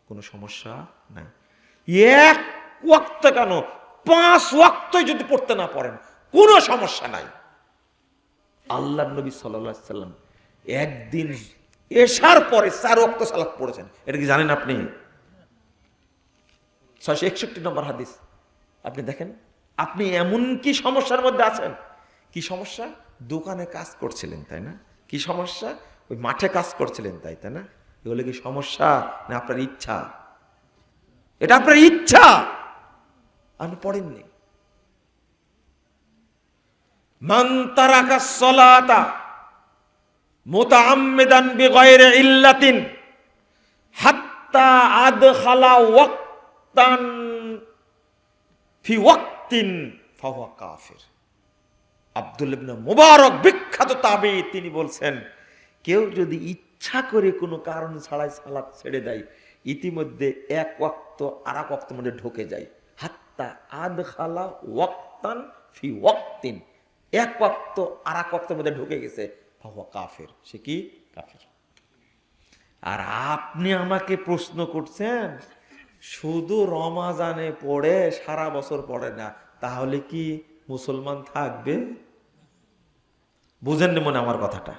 কোনো সমস্যা নাই। এক ওয়াক্ত কেন, 5 ওয়াক্ত যদি পড়তে না পারেন, কোনো সমস্যা নাই। আল্লাহর নবী সাল্লাল্লাহু আলাইহি সাল্লাম একদিন এশার পরে 4 ওয়াক্ত সালাত পড়েছেন। এটা কি জানেন আপনি? 661 নম্বর হাদিস। আপনি দেখেন, আপনি এমন কি সমস্যার মধ্যে আছেন? কি সমস্যা? দোকানে কাজ করছিলেন, তাই না? কি সমস্যা? ওই মাঠে কাজ করছিলেন, তাই না? এগুলো কি সমস্যা না আপনার ইচ্ছা? এটা আপনার ইচ্ছা, আপনি পড়েননি। মান তারাকা সলাতা মুতাআম্মিদান বিগাইরি ইল্লাতিন হাত্তা আদখালা ওয়াক্তান ফি ওয়াক্তিন ফাহুয়া কাফির। আব্দুল্লাহ ইবনে মুবারক বিখ্যাত তাবী, তিনি বলছেন, কেউ যদি ইচ্ছা করে কোনো কারণ ছাড়াই সালাত ছেড়ে দেয়, ইতিমধ্যে 1 ওয়াক্ত আর 1 ওয়াক্তের মধ্যে ঢুকে যায়। হাত্তা আদখালা ওয়াক্তান ফি ওয়াক্তিন, 1 ওয়াক্ত আর 1 ওয়াক্তের মধ্যে ঢুকে গেছে, ফাহুয়া কাফির, সে কি? কাফির। আর আপনি আমাকে প্রশ্ন করছেন শুধু রমাজানে পড়ে, সারা বছর পড়ে না, তাহলে কি মুসলমান থাকবে? বুঝেন মনে আমার কথাটা?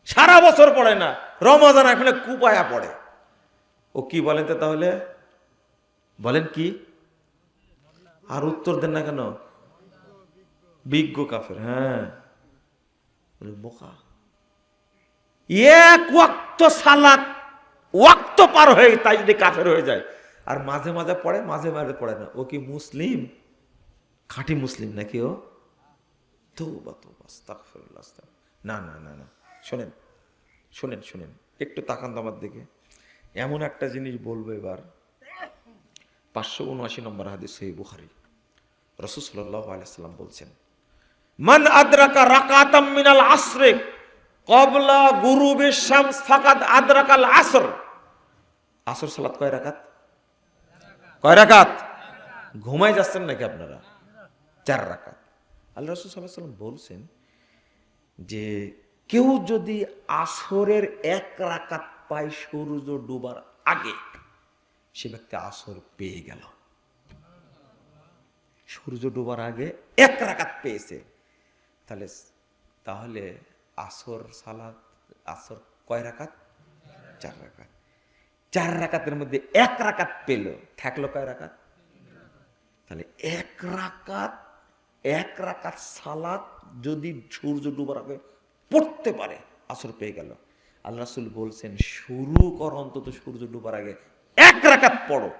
সারা বছর পড়ে না, রমাজান আসলে কুপায়া পড়ে, ও কি বলেন তো? তাহলে বলেন কি? আর উত্তর দেন না কেন? বিজ্ঞ কাফের। হ্যাঁ, বোকা। 1 ওয়াক্ত সালাত, ওয়াক্ত পার হয়ে তাই যদি কাফের হয়ে যায়, আর মাঝে মাঝে পড়ে, মাঝে মাঝে পড়ে না, ও কি মুসলিম? খাঁটি মুসলিম নাকি ও? তওবা তওবা, আস্তাগফিরুল্লাহ। না না না না, শোনেন শোনেন শোনেন, একটু তাকান তো আমার দিকে। এমন একটা জিনিস বলবো এবার, 579 নম্বর হাদিস, সহিহ বুখারী। রাসূল সাল্লাল্লাহু আলাইহি ওয়াসাল্লাম বলছেন, মান আদরাকা রাকাতাম মিনাল আসর ক্বাবলা গুরুবিশ শামস ফাকাদ আদরাকাল আসর। আসর সালাত কয় রাকাত? কয় রাকাত? ঘুমায় যাচ্ছেন নাকি আপনারা? 4 রাকাত। আল্লাহ রাসূল সাল্লাল্লাহু আলাইহি ওয়াসাল্লাম বলছেন যে কেউ যদি আসরের 1 রাকাত পায় সূর্য ডোবার আগে, সে ব্যক্তি আসর পেয়ে গেল। সূর্য ডোবার আগে 1 রাকাত পেয়েছে, তাহলে আসর সালাত, আসর কয় রাকাত? 4 রাকাত। 4 রাকাতের মধ্যে 1 রাকাত পেল, থাকলো কয় রাকাত? তাহলে 1 রাকাত সালাত যদি সূর্য ডুবার আগে পড়তে পারে, আসর পেয়ে গেল। আল্লাহ রাসূল বলছেন, শুরু কর অন্তত সূর্য ডুবার আগে 1 রাকাত পড়ো,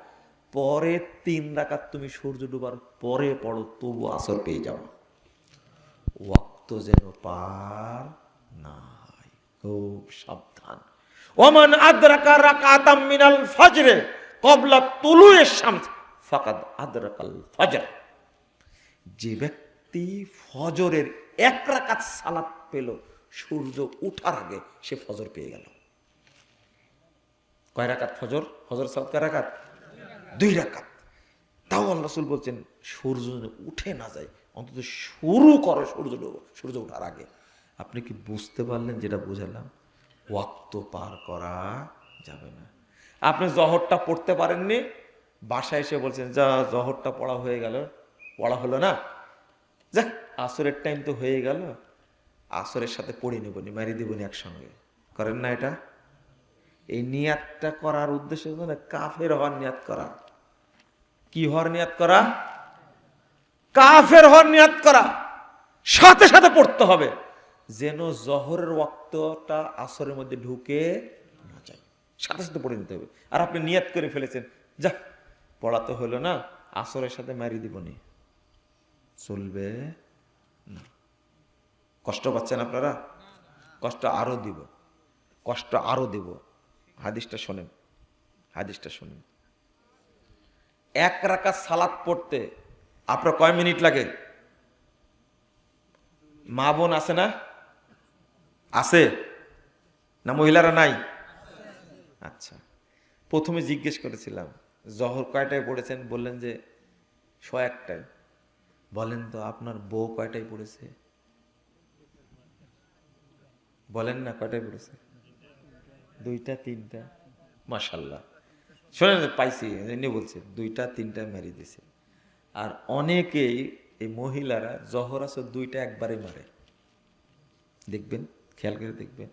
পরে 3 রাকাত তুমি সূর্য ডুবার পরে পড়ো, তবু আসর পেয়ে যাও। ওয়াক্ত যেন পার না হয়, খুব সাবধান। ওমান আদরাকা রাকাতাম মিনাল ফজরে ক্বাবলা তুলুইশ শামস ফাকাদ আদরাকাল ফজর। যে ব্যক্তি ফজরের এক রাকাত সালাত পেল সূর্য ওঠার আগে, সে ফজর পেয়ে গেল। কয় রাকাত ফজর? ফজর সালাত কয় রাকাত? 2 রাকাত। তাও আল্লাহ রাসূল বলছেন সূর্য উঠে না যায়, অন্তত শুরু করে সূর্য ওঠার আগে। আপনি কি বুঝতে পারলেন যেটা বুঝালাম? ওয়াক্ত পার করা যাবে না। আপনি জহরটা পড়তে পারেননি, বাসায় এসে বলছেন যা জহরটা পড়া হয়ে গেল, পড়া হলো না, যাক আসরের টাইম তো হয়ে গেল, আসরের সাথে পড়ে নেবনি, মারি দেবনি একসঙ্গে। করেন না এটা? এই নিয়াতটা করার উদ্দেশ্য হলো কাফের হওয়ার নিয়াত করা। কি হওয়ার নিয়াত করা? কাফের হওয়ার নিয়াত করা। সাথে সাথে পড়তে হবে, যেন জহরের ওয়াক্তটা আসরের মধ্যে ঢুকে না যায়, সাথে সাথে পড়ে নিতে হবে। আর আপনি নিয়াত করে ফেলেছেন যা পড়া তো হলো না, আসরের সাথে মারি দিবনি, চলবে না। কষ্ট পাচ্ছেন আপনারা? কষ্ট আরো দিব, কষ্ট আরো দেব। হাদিসটা শোনেন, হাদিসটা শোনেন। 1 রাকাত সালাত পড়তে আপনার কয় মিনিট লাগে? মা বোন আছে না? আছে না? মহিলারা নাই? আচ্ছা, প্রথমে জিজ্ঞেস করেছিলাম জহর কয়টায় পড়েছেন, বললেন যে 101টায়। বলেন তো আপনার বউ কয়টায় পড়েছে? বলেন না কয়টায় পড়েছে? 2টা 3টা? মাশাআল্লাহ, শোনেন পাইছি, এমনি বলছে 2টা 3টা মেরে দিছে। আর অনেকেই এই মহিলারা জহর আসর 2টা একবারে মারে। দেখবেন, খেয়াল করে দেখবেন,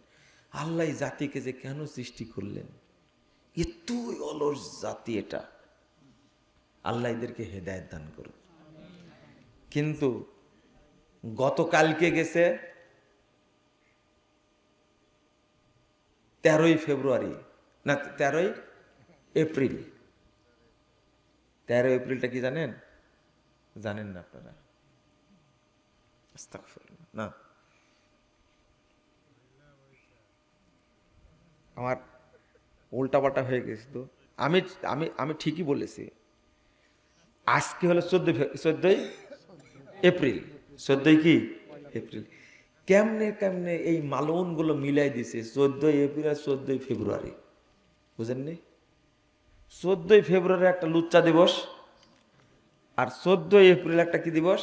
আল্লাহ জাতিকে যে কেন সৃষ্টি করলেন, এতই অলস জাতি এটা। আল্লাহ এদেরকে হেদায়েত দান করুন। কিন্তু গতকালকে গেছে 13ই ফেব্রুয়ারি, না 13ই এপ্রিল। 13 এপ্রিলটা কি জানেন? জানেন না আপনারা? আস্তাগফিরুল্লাহ, না আমার উল্টাপাল্টা হয়ে গেছে তো। আমি আমি আমি ঠিকই বলেছি। আজকে হলো 14ই এপ্রিল। 14ই কি এপ্রিল? কেমনে কেমনে এই মালউন গুলো মিলাই দিছে 14ই এপ্রিল আর 14ই ফেব্রুয়ারি, বুঝেননি? 14ই ফেব্রুয়ারি একটা লুচ্চা দিবস, আর 14ই এপ্রিল একটা কি দিবস?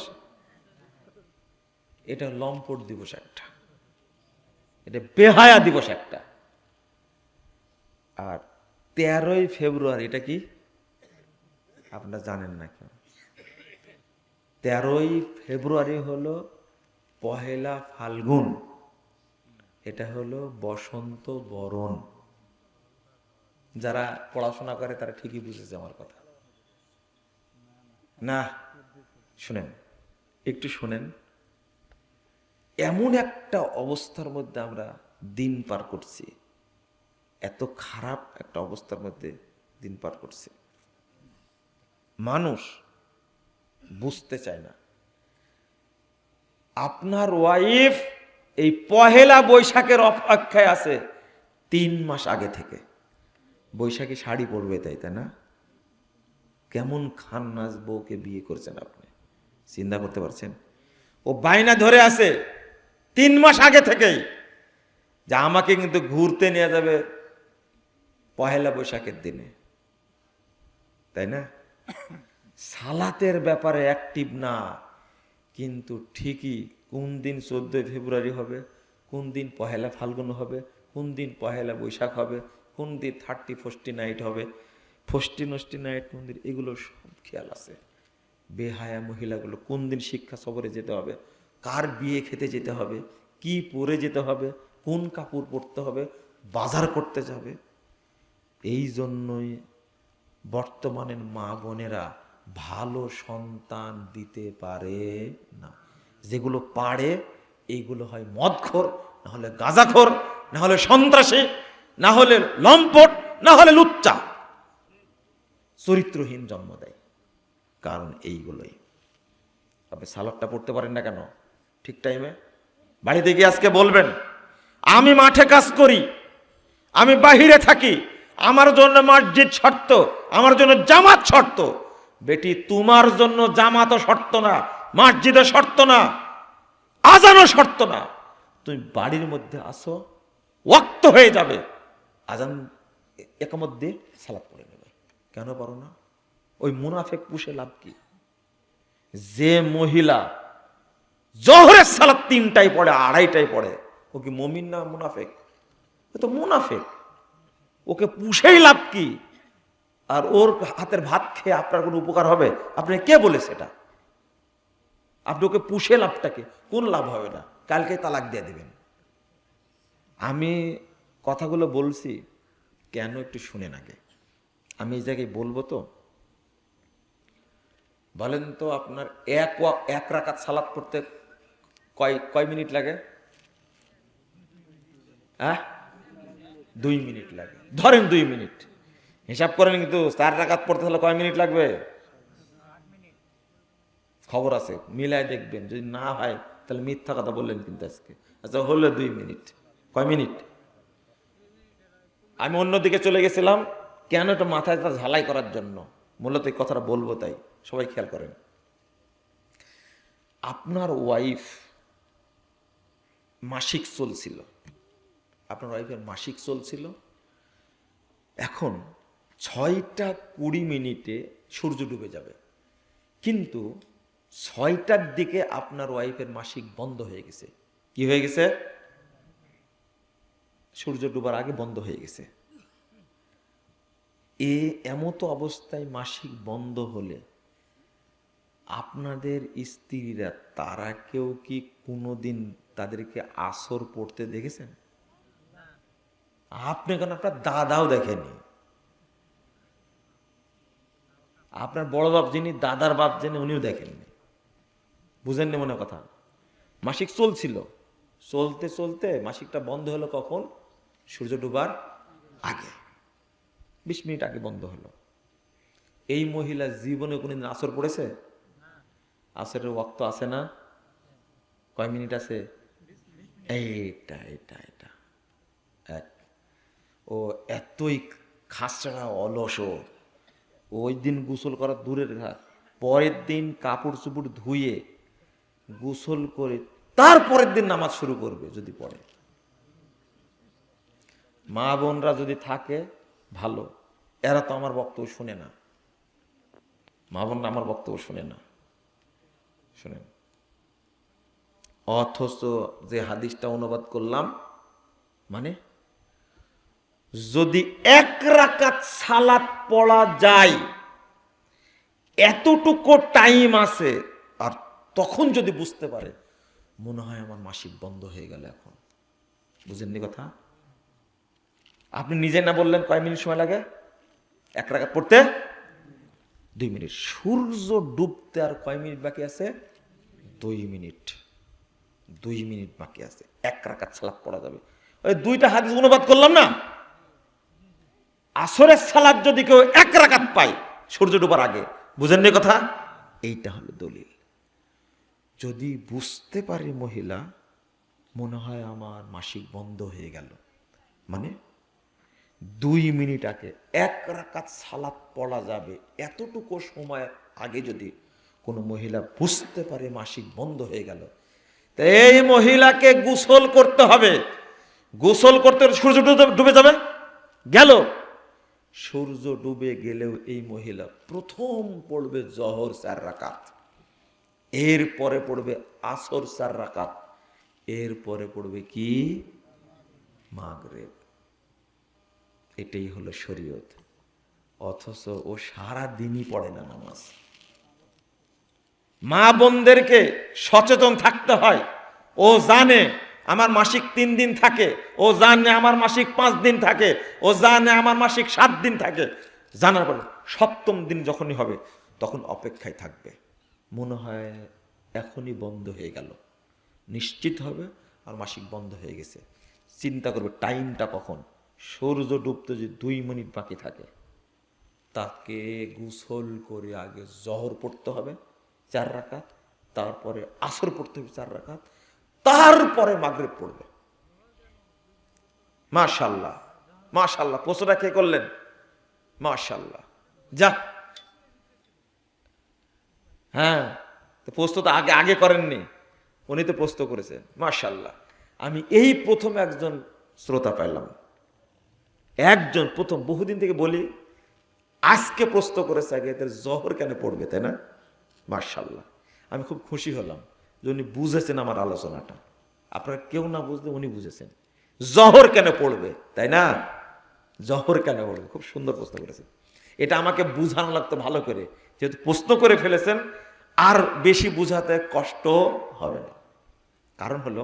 এটা লম্পট দিবস একটা, এটা বেহায়া দিবস একটা। আর 13ই ফেব্রুয়ারি এটা কি আপনারা জানেন না কেন? 13ই ফেব্রুয়ারি হলো পহেলা ফাল্গুন, এটা হলো বসন্ত বরণ। যারা পড়াশোনা করে তারা ঠিকই বুঝেছে আমার কথা। না শুনেন, একটু শুনেন। এমন একটা অবস্থার মধ্যে আমরা দিন পার করছি, এত খারাপ একটা অবস্থার মধ্যে দিন পার করছি, মানুষ বুঝতে চায় না। আপনার ওয়াইফ এই পহেলা বৈশাখের অপেক্ষায় আছে 3 মাস আগে থেকে। বৈশাখী শাড়ি পরবে, তাই না? কেমন খান্নাস বউকে বিয়ে করছেন আপনি, চিন্তা করতে পারছেন? ও বাইনা ধরে আছে 3 মাস আগে থেকেই যে আমাকে কিন্তু ঘুরতে নিয়ে যাবে পহেলা বৈশাখের দিনে, তাই না? সালাতের ব্যাপারে অ্যাক্টিভ না, কিন্তু ঠিকই কোন দিন 14ই ফেব্রুয়ারি হবে, কোন দিন পহেলা ফাল্গুন হবে, কোন দিন পহেলা বৈশাখ হবে, কোন দিন 30 নাইট হবে, ফষ্টি নষ্টি নাইট মন্দির, এগুলো সব খেয়াল আছে। বেহায়া মহিলাগুলো কোন দিন শিক্ষা সফরে যেতে হবে, কার বিয়ে খেতে যেতে হবে, কি পরে যেতে হবে, কোন কাপড় পরতে হবে, বাজার করতে যাবে। এই জন্যই বর্তমানের মা বোনেরা ভালো সন্তান দিতে পারে না। যেগুলো পারে এইগুলো হয় মদখোর, না হলে গাঁজাখোর, না হলে সন্ত্রাসী, না হলে লম্পট, না হলে লুচ্চা, চরিত্রহীন জন্ম দেয়। কারণ এইগুলোই। আপনি সালাদটা পড়তে পারেন না কেন? ঠিক টাইমে বাড়িতে গিয়ে আজকে বলবেন, আমি মাঠে কাজ করি, আমি বাহিরে থাকি, আমার জন্য মসজিদ শর্ত, আমার জন্য জামাত শর্ত। বেটি, তোমার জন্য জামাতও শর্ত না, মসজিদও শর্ত না, আজানও শর্ত না। তুমি বাড়ির মধ্যে আসো, ওয়াক্ত হয়ে যাবে, আজান একামত দিয়ে সালাত পড়ে নেবে। কেন পারো না? ওই মুনাফেক পুষে লাভ কি? যে মহিলা জোহরের সালাত 3টায় পড়ে, 2:30টায় পড়ে, ও কি মুমিন না মুনাফেক? ও তো মুনাফেক। ওকে পুষেই লাভ কি? আর ওর হাতের ভাত খেয়ে আপনার কোনো উপকার হবে? আপনি কে বলে সেটা? আপনি ওকে পুষে লাভটাকে, কোন লাভ হবে না? কালকে তালাক দিয়ে দিবেন। আমি কথাগুলো বলছি কেন, একটু শুনেন আগে। আমি এই জায়গায় বলবো তো, বলেন তো আপনার এক রাকাত সালাত পড়তে কয় মিনিট লাগে? 2 মিনিট লাগে। ধরেন 2 মিনিট, হিসাব করেন। কিন্তু 4 রাকাত পড়তে হলে কয় মিনিট লাগবে? খবর আছে, মিলায় দেখবেন। যদি না হয় তাহলে মিথ্যা কথা বললেন কিন্তু আজকে। আচ্ছা, হলো 2 মিনিট। কয় মিনিট? আমি অন্যদিকে চলে গেছিলাম কেন? এটা মাথায় ঝালাই করার জন্য মূলত এই কথাটা বলবো, তাই সবাই খেয়াল করেন। আপনার ওয়াইফ মাসিক চলছিল, আপনার ওয়াইফের মাসিক চলছিল। এখন 6:20 সূর্য ডুবে যাবে, কিন্তু 6টার দিকে আপনার ওয়াইফের মাসিক বন্ধ হয়ে গেছে। কি হয়ে গেছে? সূর্য ডুবার আগে বন্ধ হয়ে গেছে। এমত অবস্থায় মাসিক বন্ধ হলে আপনাদের স্ত্রীরা, তারা কেউ কি কোনোদিন তাদেরকে আসর পড়তে দেখেছেন? আপনি কেন, আপনার দাদাও দেখেনি। আপনার বড় বাপ যিনি, দাদার বাপ যিনি, উনিও দেখেননি। বুঝেননি মনে কথা? মাসিক চলছিল, চলতে চলতে মাসিকটা বন্ধ হলো কখন? সূর্য ডুবার আগে, 20 মিনিট আগে বন্ধ হলো। এই মহিলা জীবনে কোনদিন আসর পড়েছে? আসরের ওয়াক্ত আছে না? কয় মিনিট আছে? এইটা এটা এটা এক। ও এতই খাসড়া অলস, ওই দিন গোসল করা দূরের ঘাট, পরের দিন কাপড় চুপড় ধুয়ে গোসল করে তারপরের দিন নামাজ শুরু করবে যদি পড়ে। মা বোনরা যদি থাকে ভালো, এরা তো আমার বক্তব্য শুনে না। মা বোনরা আমার বক্তব্য শুনে না, শুনেন। অথচ যে হাদিসটা অনুবাদ করলাম, মানে যদি 1 রাকাত সালাত পড়া যায়, এতটুকু টাইম আছে, আর তখন যদি বুঝতে পারে মনে হয় আমার মাসিক বন্ধ হয়ে গেল, এখন বুঝেননি কথা? আপনি নিজে না বললেন কয় মিনিট সময় লাগে 1 রাকাত পড়তে? 2 মিনিট। সূর্য ডুবতে আর কয় মিনিট বাকি আছে? 2 মিনিট। 2 মিনিট বাকি আছে, 1 রাকাত সালাত পড়া যাবে। ওই 2টা হাদিস অনুবাদ করলাম না, আসরের সালাত যদি কেউ 1 রাকাত পায় সূর্য ডুবার আগে, বুঝেননি কথা? এইটা হলো দলিল। যদি বুঝতে পারে মহিলা মনে হয় আমার মাসিক বন্ধ হয়ে গেল, মানে 2 মিনিট আগে 1 রাকাত সালাত পড়া যাবে, এতটুকু সময় আগে যদি কোনো মহিলা বুঝতে পারে মাসিক বন্ধ হয়ে গেল, তো এই মহিলাকে গোসল করতে হবে। গোসল করতে সূর্য ডুবে যাবে, গেল। সূর্য ডুবে গেলেও এই মহিলা প্রথম পড়বে জোহর 4 রাকাত, এরপরে পড়বে আসর 4 রাকাত, এরপরে পড়বে কি? মাগরিব। এটাই হলো শরীয়ত। অথচ ও সারা দিনই পড়ে না নামাজ। মা বোনদেরকে সচেতন থাকতে হয়। ও জানে আমার মাসিক 3 দিন থাকে, ও জানে আমার মাসিক 5 দিন থাকে, ও জানে আমার মাসিক 7 দিন থাকে। জানার পরে 7ম দিন যখনই হবে তখন অপেক্ষায় থাকবে, মনে হয় এখনই বন্ধ হয়ে গেল, নিশ্চিত হবে আর মাসিক বন্ধ হয়ে গেছে। চিন্তা করবে টাইমটা কখন? সূর্য ডুবতে যদি 2 মিনিট বাকি থাকে, তাকে গোসল করে আগে জোহর পড়তে হবে 4 রাকাত, তারপরে আসর পড়তে হবে 4 রাকাত, তারপরে মাগরিব পড়বে। মাশাআল্লাহ মাশাআল্লাহ, প্রশ্নটা কে করলেন? মাশাআল্লাহ, যা। হ্যাঁ, তো প্রশ্ন তো আগে আগে করেননি, উনি তো প্রশ্ন করেছেন। মাশাআল্লাহ, আমি এই প্রথম একজন শ্রোতা পেলাম, একজন প্রথম। বহুদিন থেকে বলি, আজকে প্রশ্ন করেছে আগে, এদের জহর কেন পড়বে, তাই না? মাশাআল্লাহ, আমি খুব খুশি হলাম যে উনি বুঝেছেন আমার আলোচনাটা। আপনারা কেউ না বুঝলে উনি বুঝেছেন জহর কেন পড়বে, তাই না? জহর কেন পড়বে, খুব সুন্দর প্রশ্ন করেছেন। এটা আমাকে বুঝানো লাগতো ভালো করে, যেহেতু প্রশ্ন করে ফেলেছেন আর বেশি বুঝাতে কষ্ট হবে না। কারণ হলো,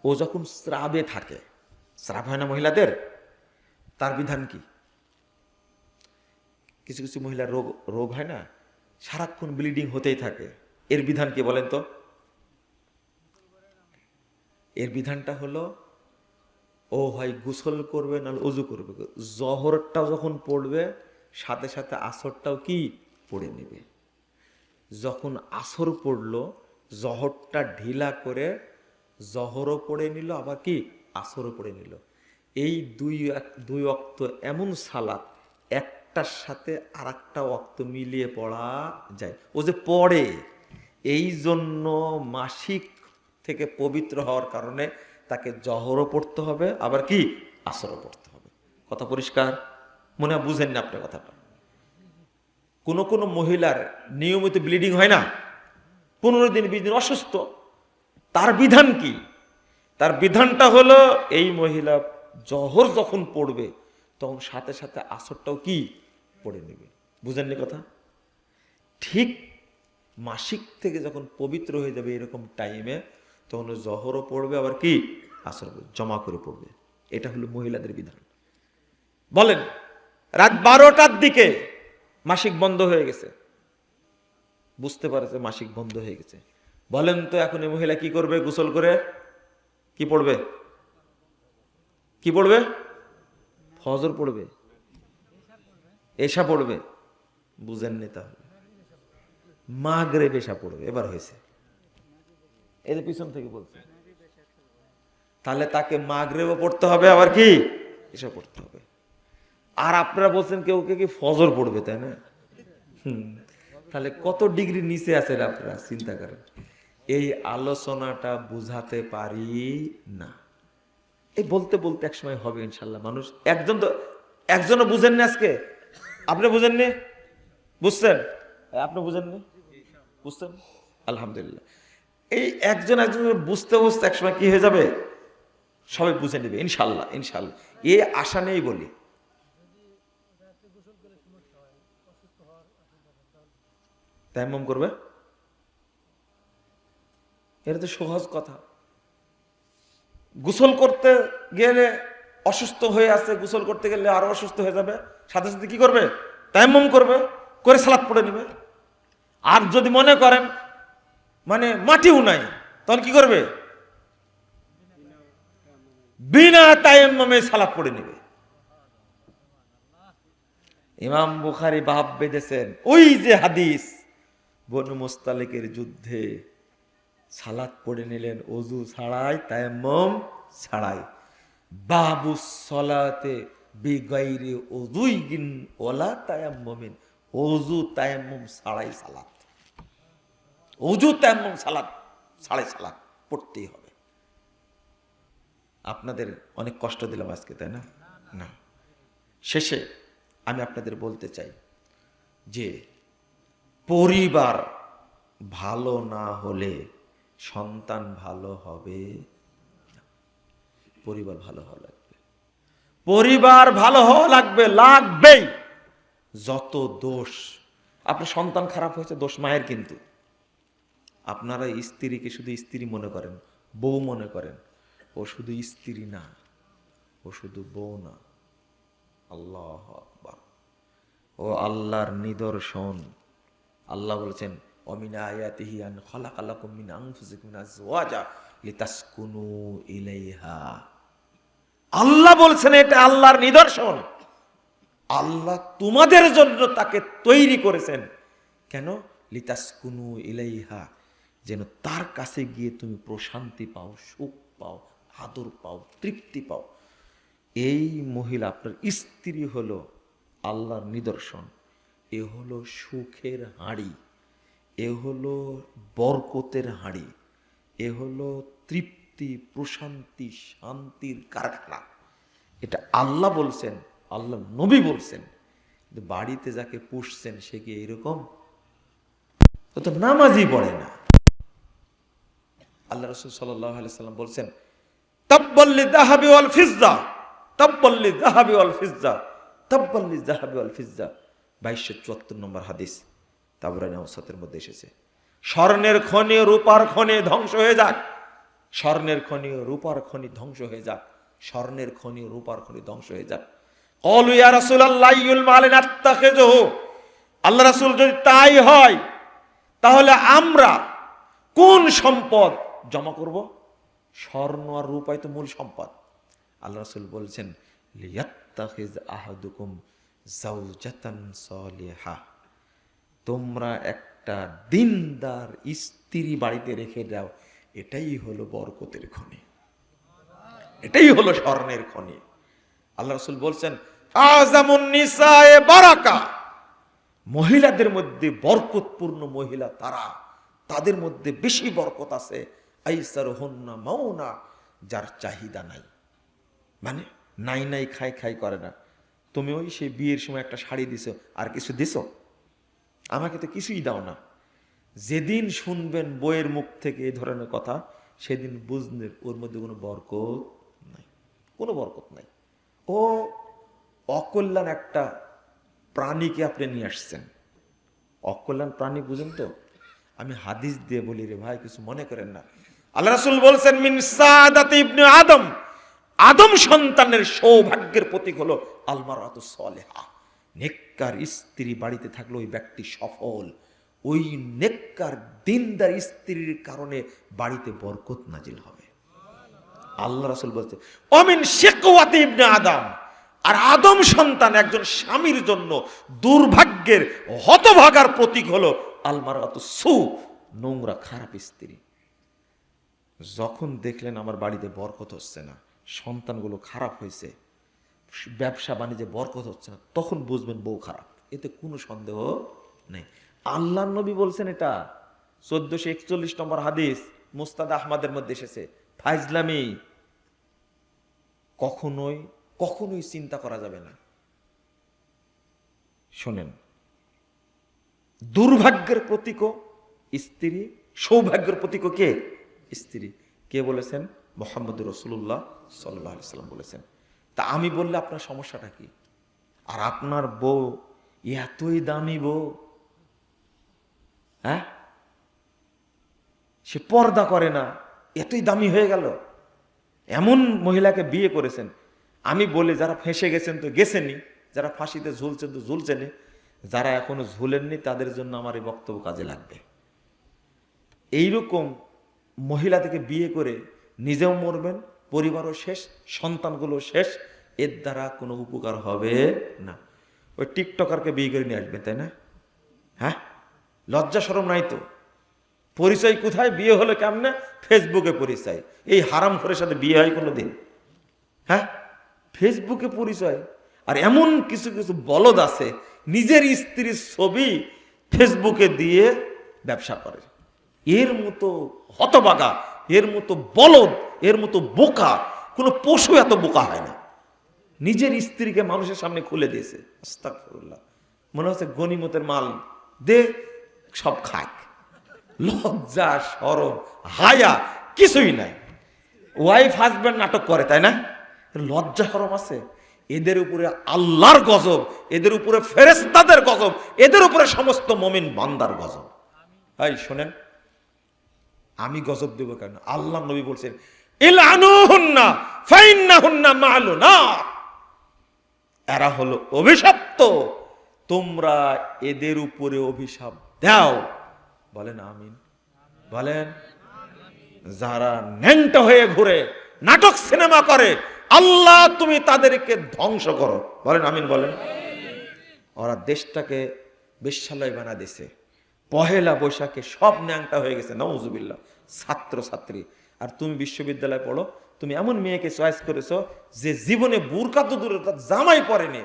ও যখন স্রাবে থাকে, স্রাব হয় না মহিলাদের, তার বিধান কি? কিছু কিছু মহিলার রোগ হয় না, সারাক্ষণ ব্লিডিং হতেই থাকে, এর বিধান কি বলেন তো? এর বিধানটা হলো, ও হয় গোসল করবে না ওযু করবে। জহরটাও যখন পড়বে সাথে সাথে আসরটাও কি পড়ে নেবে। যখন আসর পড়লো, জহরটা ঢিলা করে জহরও পড়ে নিল, আবার কি আসরও পড়ে নিল। এই দুই ওয়াক্ত এমন সালাত, একটার সাথে আর একটা ওয়াক্ত মিলিয়ে পড়া যায়। ও যে পড়ে, এই জন্য মাসিক থেকে পবিত্র হওয়ার কারণে তাকে জহরও পড়তে হবে, আবার কি আসরও পড়তে হবে। কথা পরিষ্কার? মনে হয় বুঝেন না আপনার কথাটা। কোন কোন মহিলার নিয়মিত ব্লিডিং হয় না, 15 দিন 20 দিন অসুস্থ, তার বিধান কি? তার বিধানটা হলো, এই মহিলা জহর যখন পড়বে তখন সাথে সাথে আসরটাও কি পড়ে নেবে। বুঝেননি কথা? ঠিক মাসিক থেকে যখন পবিত্র হয়ে যাবে এরকম টাইমে, তখন জহরও পড়বে, আবার কি আসর জমা করে পড়বে। এটা হলো মহিলাদের বিধান। বলেন, রাত 12টার দিকে মাসিক বন্ধ হয়ে গেছে, বুঝতে পারছে মাসিক বন্ধ হয়ে গেছে, বলেন তো এখন এই মহিলা কি করবে? গোসল করে কি পড়বে? কি পড়বে? ফজর পড়বে, এশা পড়বে? বুঝেননি তাহলে? মাগরিব এশা পড়বে। এবার হয়েছে, এর পিছন থেকে বলছে, তাহলে তাকে মাগরিবও পড়তে হবে, আবার কি এশা পড়তে হবে। আর আপনারা বলছেন কেউ কে কি ফজর পড়বে, তাই না? তাহলে কত ডিগ্রি নিচে আছেন আপনারা, চিন্তা করেন। এই আলোচনাটা বুঝাতে পারি না, এই বলতে বলতে একসময় হবে ইনশাল্লাহ। মানুষ একজনও বুঝেননি আজকে? আপনি বুঝেননি? বুঝছেন? আপনি বুঝেননি? বুঝছেন? আলহামদুলিল্লাহ। এই একজন বুঝতে বুঝতে একসময় কি হয়ে যাবে, সবাই বুঝে নেবে ইনশাল্লাহ। ইনশাল্লাহ, এ আশা নেই বলি। তায়াম্মুম করবে, এটা তো সহজ কথা। গোসল করতে গেলে অসুস্থ হয়ে আছে, গোসল করতে গেলে আরো অসুস্থ হয়ে যাবে, সাথে সাথে কি করবে? তায়াম্মুম করবে, করে সালাত পড়ে নেবে। আর যদি মনে করেন মানে মাটিও নাই, তখন কি করবে? বিনা তায়াম্মুমে সালাত পড়ে নেবে। ইমাম বুখারী বাব বেঁধেছেন, ওই যে হাদিস, বনু মুস্তালিকের যুদ্ধে সালাত পড়ে নিলেন ওযু ছাড়াই, তায়াম্মুম ছাড়াই। বাবু সলাতে বিগাইরি ওযুইন ওয়ালা তায়াম্মুমিন, ওযু তায়াম্মুম ছাড়াই সালাত, ওযু তায়াম্মুম সালাত ছাড়াই সালাত পড়তেই হবে। আপনাদের অনেক কষ্ট দিলাম আজকে, তাই না? না, শেষে আমি আপনাদের বলতে চাই যে পরিবার ভালো না হলে সন্তান ভালো হবে না। পরিবার ভালো হওয়া লাগবে, পরিবার ভালো হওয়া লাগবে, লাগবেই। যত দোষ, আপনার সন্তান খারাপ হয়েছে, দোষ মায়ের। কিন্তু আপনারা স্ত্রীকে শুধু স্ত্রী মনে করেন, বউ মনে করেন। ও শুধু স্ত্রী না, ও শুধু বউ না। আল্লাহু আকবার, ও আল্লাহর নিদর্শন। আল্লাহ বলেছেন, ওমিন আয়াতিহি আন খালাকালাকুম মিন আনফুসিকুম আজওয়াজা লিতাসকুনু ইলাইহা। আল্লাহ বলছেন এটা আল্লাহর নিদর্শন। আল্লাহ তোমাদের জন্য তাকে তৈরি করেছেন। কেন? লিতাসকুনু ইলাইহা, যেন তার কাছে গিয়ে তুমি প্রশান্তি পাও, সুখ পাও, আদর পাও, তৃপ্তি পাও। এই মহিলা আপনার স্ত্রী হলো আল্লাহর নিদর্শন। এ হলো সুখের হাঁড়ি, এ হলো বরকতের হাঁড়ি, এ হলো তৃপ্তি, প্রশান্তি, শান্তির কারখানা। এটা আল্লাহ বলছেন, আল্লাহ নবী বলছেন। বাড়িতে যাকে পুষছেন সে কি এরকম? ও তো নামাজই পড়ে না। আল্লাহ রাসূল সাল্লাল্লাহু আলাইহি সাল্লাম বলছেন, তাব্বাল লিযাহাবি ওয়াল ফিজ্জা, তাব্বাল লিযাহাবি ওয়াল ফিজ্জা, তাব্বাল লিযাহাবি ওয়াল ফিজ্জা। 2274 নম্বর হাদিস, তাবরানী আওসাতের মধ্যে এসেছে। স্বর্ণের খনি, রূপার খনি ধ্বংস হয়ে যাক, স্বর্ণের খনি, রূপার খনি ধ্বংস হয়ে যাক, স্বর্ণের খনি, রূপার খনি ধ্বংস হয়ে যাক। ক্বালু ইয়া রাসূলুল্লাহ আইয়ুল মালি নাত্তাখিযুহু, আল্লাহ রাসূল যদি তাই হয় তাহলে আমরা কোন সম্পদ জমা করব? স্বর্ণ আর রূপাই তো মূল সম্পদ। আল্লাহ রাসূল বলছেন, লিয়াত্তাখিয আহাদুকুম যাওজাতান সালিহা, তোমরা একটা দিনদার স্ত্রী বাড়িতে রেখে দাও, এটাই হলো বরকতের খনি, এটাই হলো স্বর্ণের খনি। আল্লাহ রাসূল বলছেন, আযামুন নিসায়ে বারাকা, মহিলাদের মধ্যে বরকতপূর্ণ মহিলা তারা, তাদের মধ্যে বেশি বরকত আছে। আইসারুহুন্না মাউনা, যার চাহিদা নাই, মানে নাই নাই খাই খাই করে না। তুমি ওই সেই বিয়ের সময় একটা শাড়ি দিছো, আর কিছু দিছো? আমাকে তো কিছুই দাও না। যেদিন শুনবেন বইয়ের মুখ থেকে এই ধরনের কথা, সেদিন বুঝবেন ওর মধ্যে কোনো বরকত নাই, কোনো বরকত নাই। ও অকল্যাণ একটা প্রাণীকে আপনি নিয়ে আসছেন। অকল্যাণ প্রাণী বুঝেন তো? আমি হাদিস দিয়ে বলি রে ভাই, কিছু মনে করেন না। আল্লাহ রাসূল বলছেন, মিন সাদাতি ইবনে আদম, আদম সন্তানের সৌভাগ্যের প্রতীক হলো আল মারআতুস সালিহা, নেককার স্ত্রী বাড়িতে থাকলে ওই ব্যক্তি সফল। ওই নেককার দিনদার স্ত্রীর কারণে বাড়িতে বরকত নাজিল হবে। আল্লাহ রাসূল বলছে, অমিন শিকওয়াতি ইবনে আদম, আর আদম সন্তান একজন স্বামীর জন্য দুর্ভাগ্যের, হতভাগার প্রতীক হলো আল মারআতুস সু, নোংরা খারাপ স্ত্রী। যখন দেখলেন আমার বাড়িতে বরকত হচ্ছে না, সন্তানগুলো খারাপ হয়েছে, ব্যবসা বাণিজ্যে বরকত হচ্ছে না, তখন বুঝবেন বউ খারাপ, এতে কোনো সন্দেহ নেই। আল্লাহর নবী বলছেন, এটা 1441 নম্বর হাদিস, মুস্তাদ আহমদের মধ্যে এসেছে। ফাইজলামি কখনোই কখনোই চিন্তা করা যাবে না। শোনেন, দুর্ভাগ্যের প্রতীকও স্ত্রী, সৌভাগ্যের প্রতীকও কে? স্ত্রী। কে বলেছেন? মুহাম্মদ রাসূলুল্লাহ সাল্লাল্লাহু আলাইহি সাল্লাম বলেছেন। তা আমি বললে আপনার সমস্যাটা কি? আর আপনার বউ এতই দামি বউ, হ্যাঁ, সে পর্দা করে না, এতই দামি হয়ে গেল, এমন মহিলাকে বিয়ে করেছেন। আমি বলি, যারা ফেঁসে গেছেন তো গেছেনই, যারা ফাঁসিতে ঝুলছেন তো ঝুলছেনই, যারা এখনো ঝুলেননি তাদের জন্য আমার এই বক্তব্য কাজে লাগবে। এইরকম মহিলা থেকে বিয়ে করে নিজেও মরবেন, পরিবারও শেষ, সন্তানগুলো শেষ, এর দ্বারা কোনো উপকার হবে না। ওই টিকটকারকে বিয়ে করে নিয়ে আসবেন, তাই না? হ্যাঁ, লজ্জা শরম নাই তো? পরিচয় কোথায়? বিয়ে হলো কেমনে? ফেসবুকে পরিচয়। এই হারামখোরের সাথে বিয়ে হয় কোনোদিন? হ্যাঁ, ফেসবুকে পরিচয়। আর এমন কিছু কিছু বলদ আছে, নিজের স্ত্রীর ছবি ফেসবুকে দিয়ে ব্যবসা করে। এর মতো হতভাগা, এর মতো বলদ, এর মতো বোকা কোনো পশু এত বোকা হয় না। নিজের স্ত্রীকে মানুষের সামনে খুলে দিয়েছে, আস্তাগফিরুল্লাহ। মনে হচ্ছে গনিমতের মাল দে, সব খাক। লজ্জা শরম হায়া কিছুই নাই। ওয়াইফ হাজব্যান্ড নাটক করে, তাই না? লজ্জা শরম আছে? এদের উপরে আল্লাহর গজব, এদের উপরে ফেরেশতাদের গজব, এদের উপরে সমস্ত মুমিন বান্দার গজব। এই শোনেন, আমি গজব দেব কেন? আল্লাহ নবী বলছেন, ইলআনুহুন্না ফাইন্নাহুন্না মালুনা, এরা হলো অভিশপ্ত, তোমরা এদের উপরে অভিশাপ দাও। বলেন আমিন, বলেন। যারা ন্যাংটা হয়ে ঘুরে, নাটক সিনেমা করে, আল্লাহ তুমি তাদেরকে ধ্বংস করো। বলেন আমিন, বলেন। ওরা দেশটাকে বেশ্যালয় বানা দিছে, পহেলা বৈশাখে সব ন্যাংটা হয়ে গেছে, নাউজুবিল্লাহ, ছাত্র ছাত্রী। আর তুমি বিশ্ববিদ্যালয়ে পড়ো, তুমি এমন মেয়েকে চয়েস করেছো যে জীবনে বুরকা তো দূরে, তার জামাই পরেনি,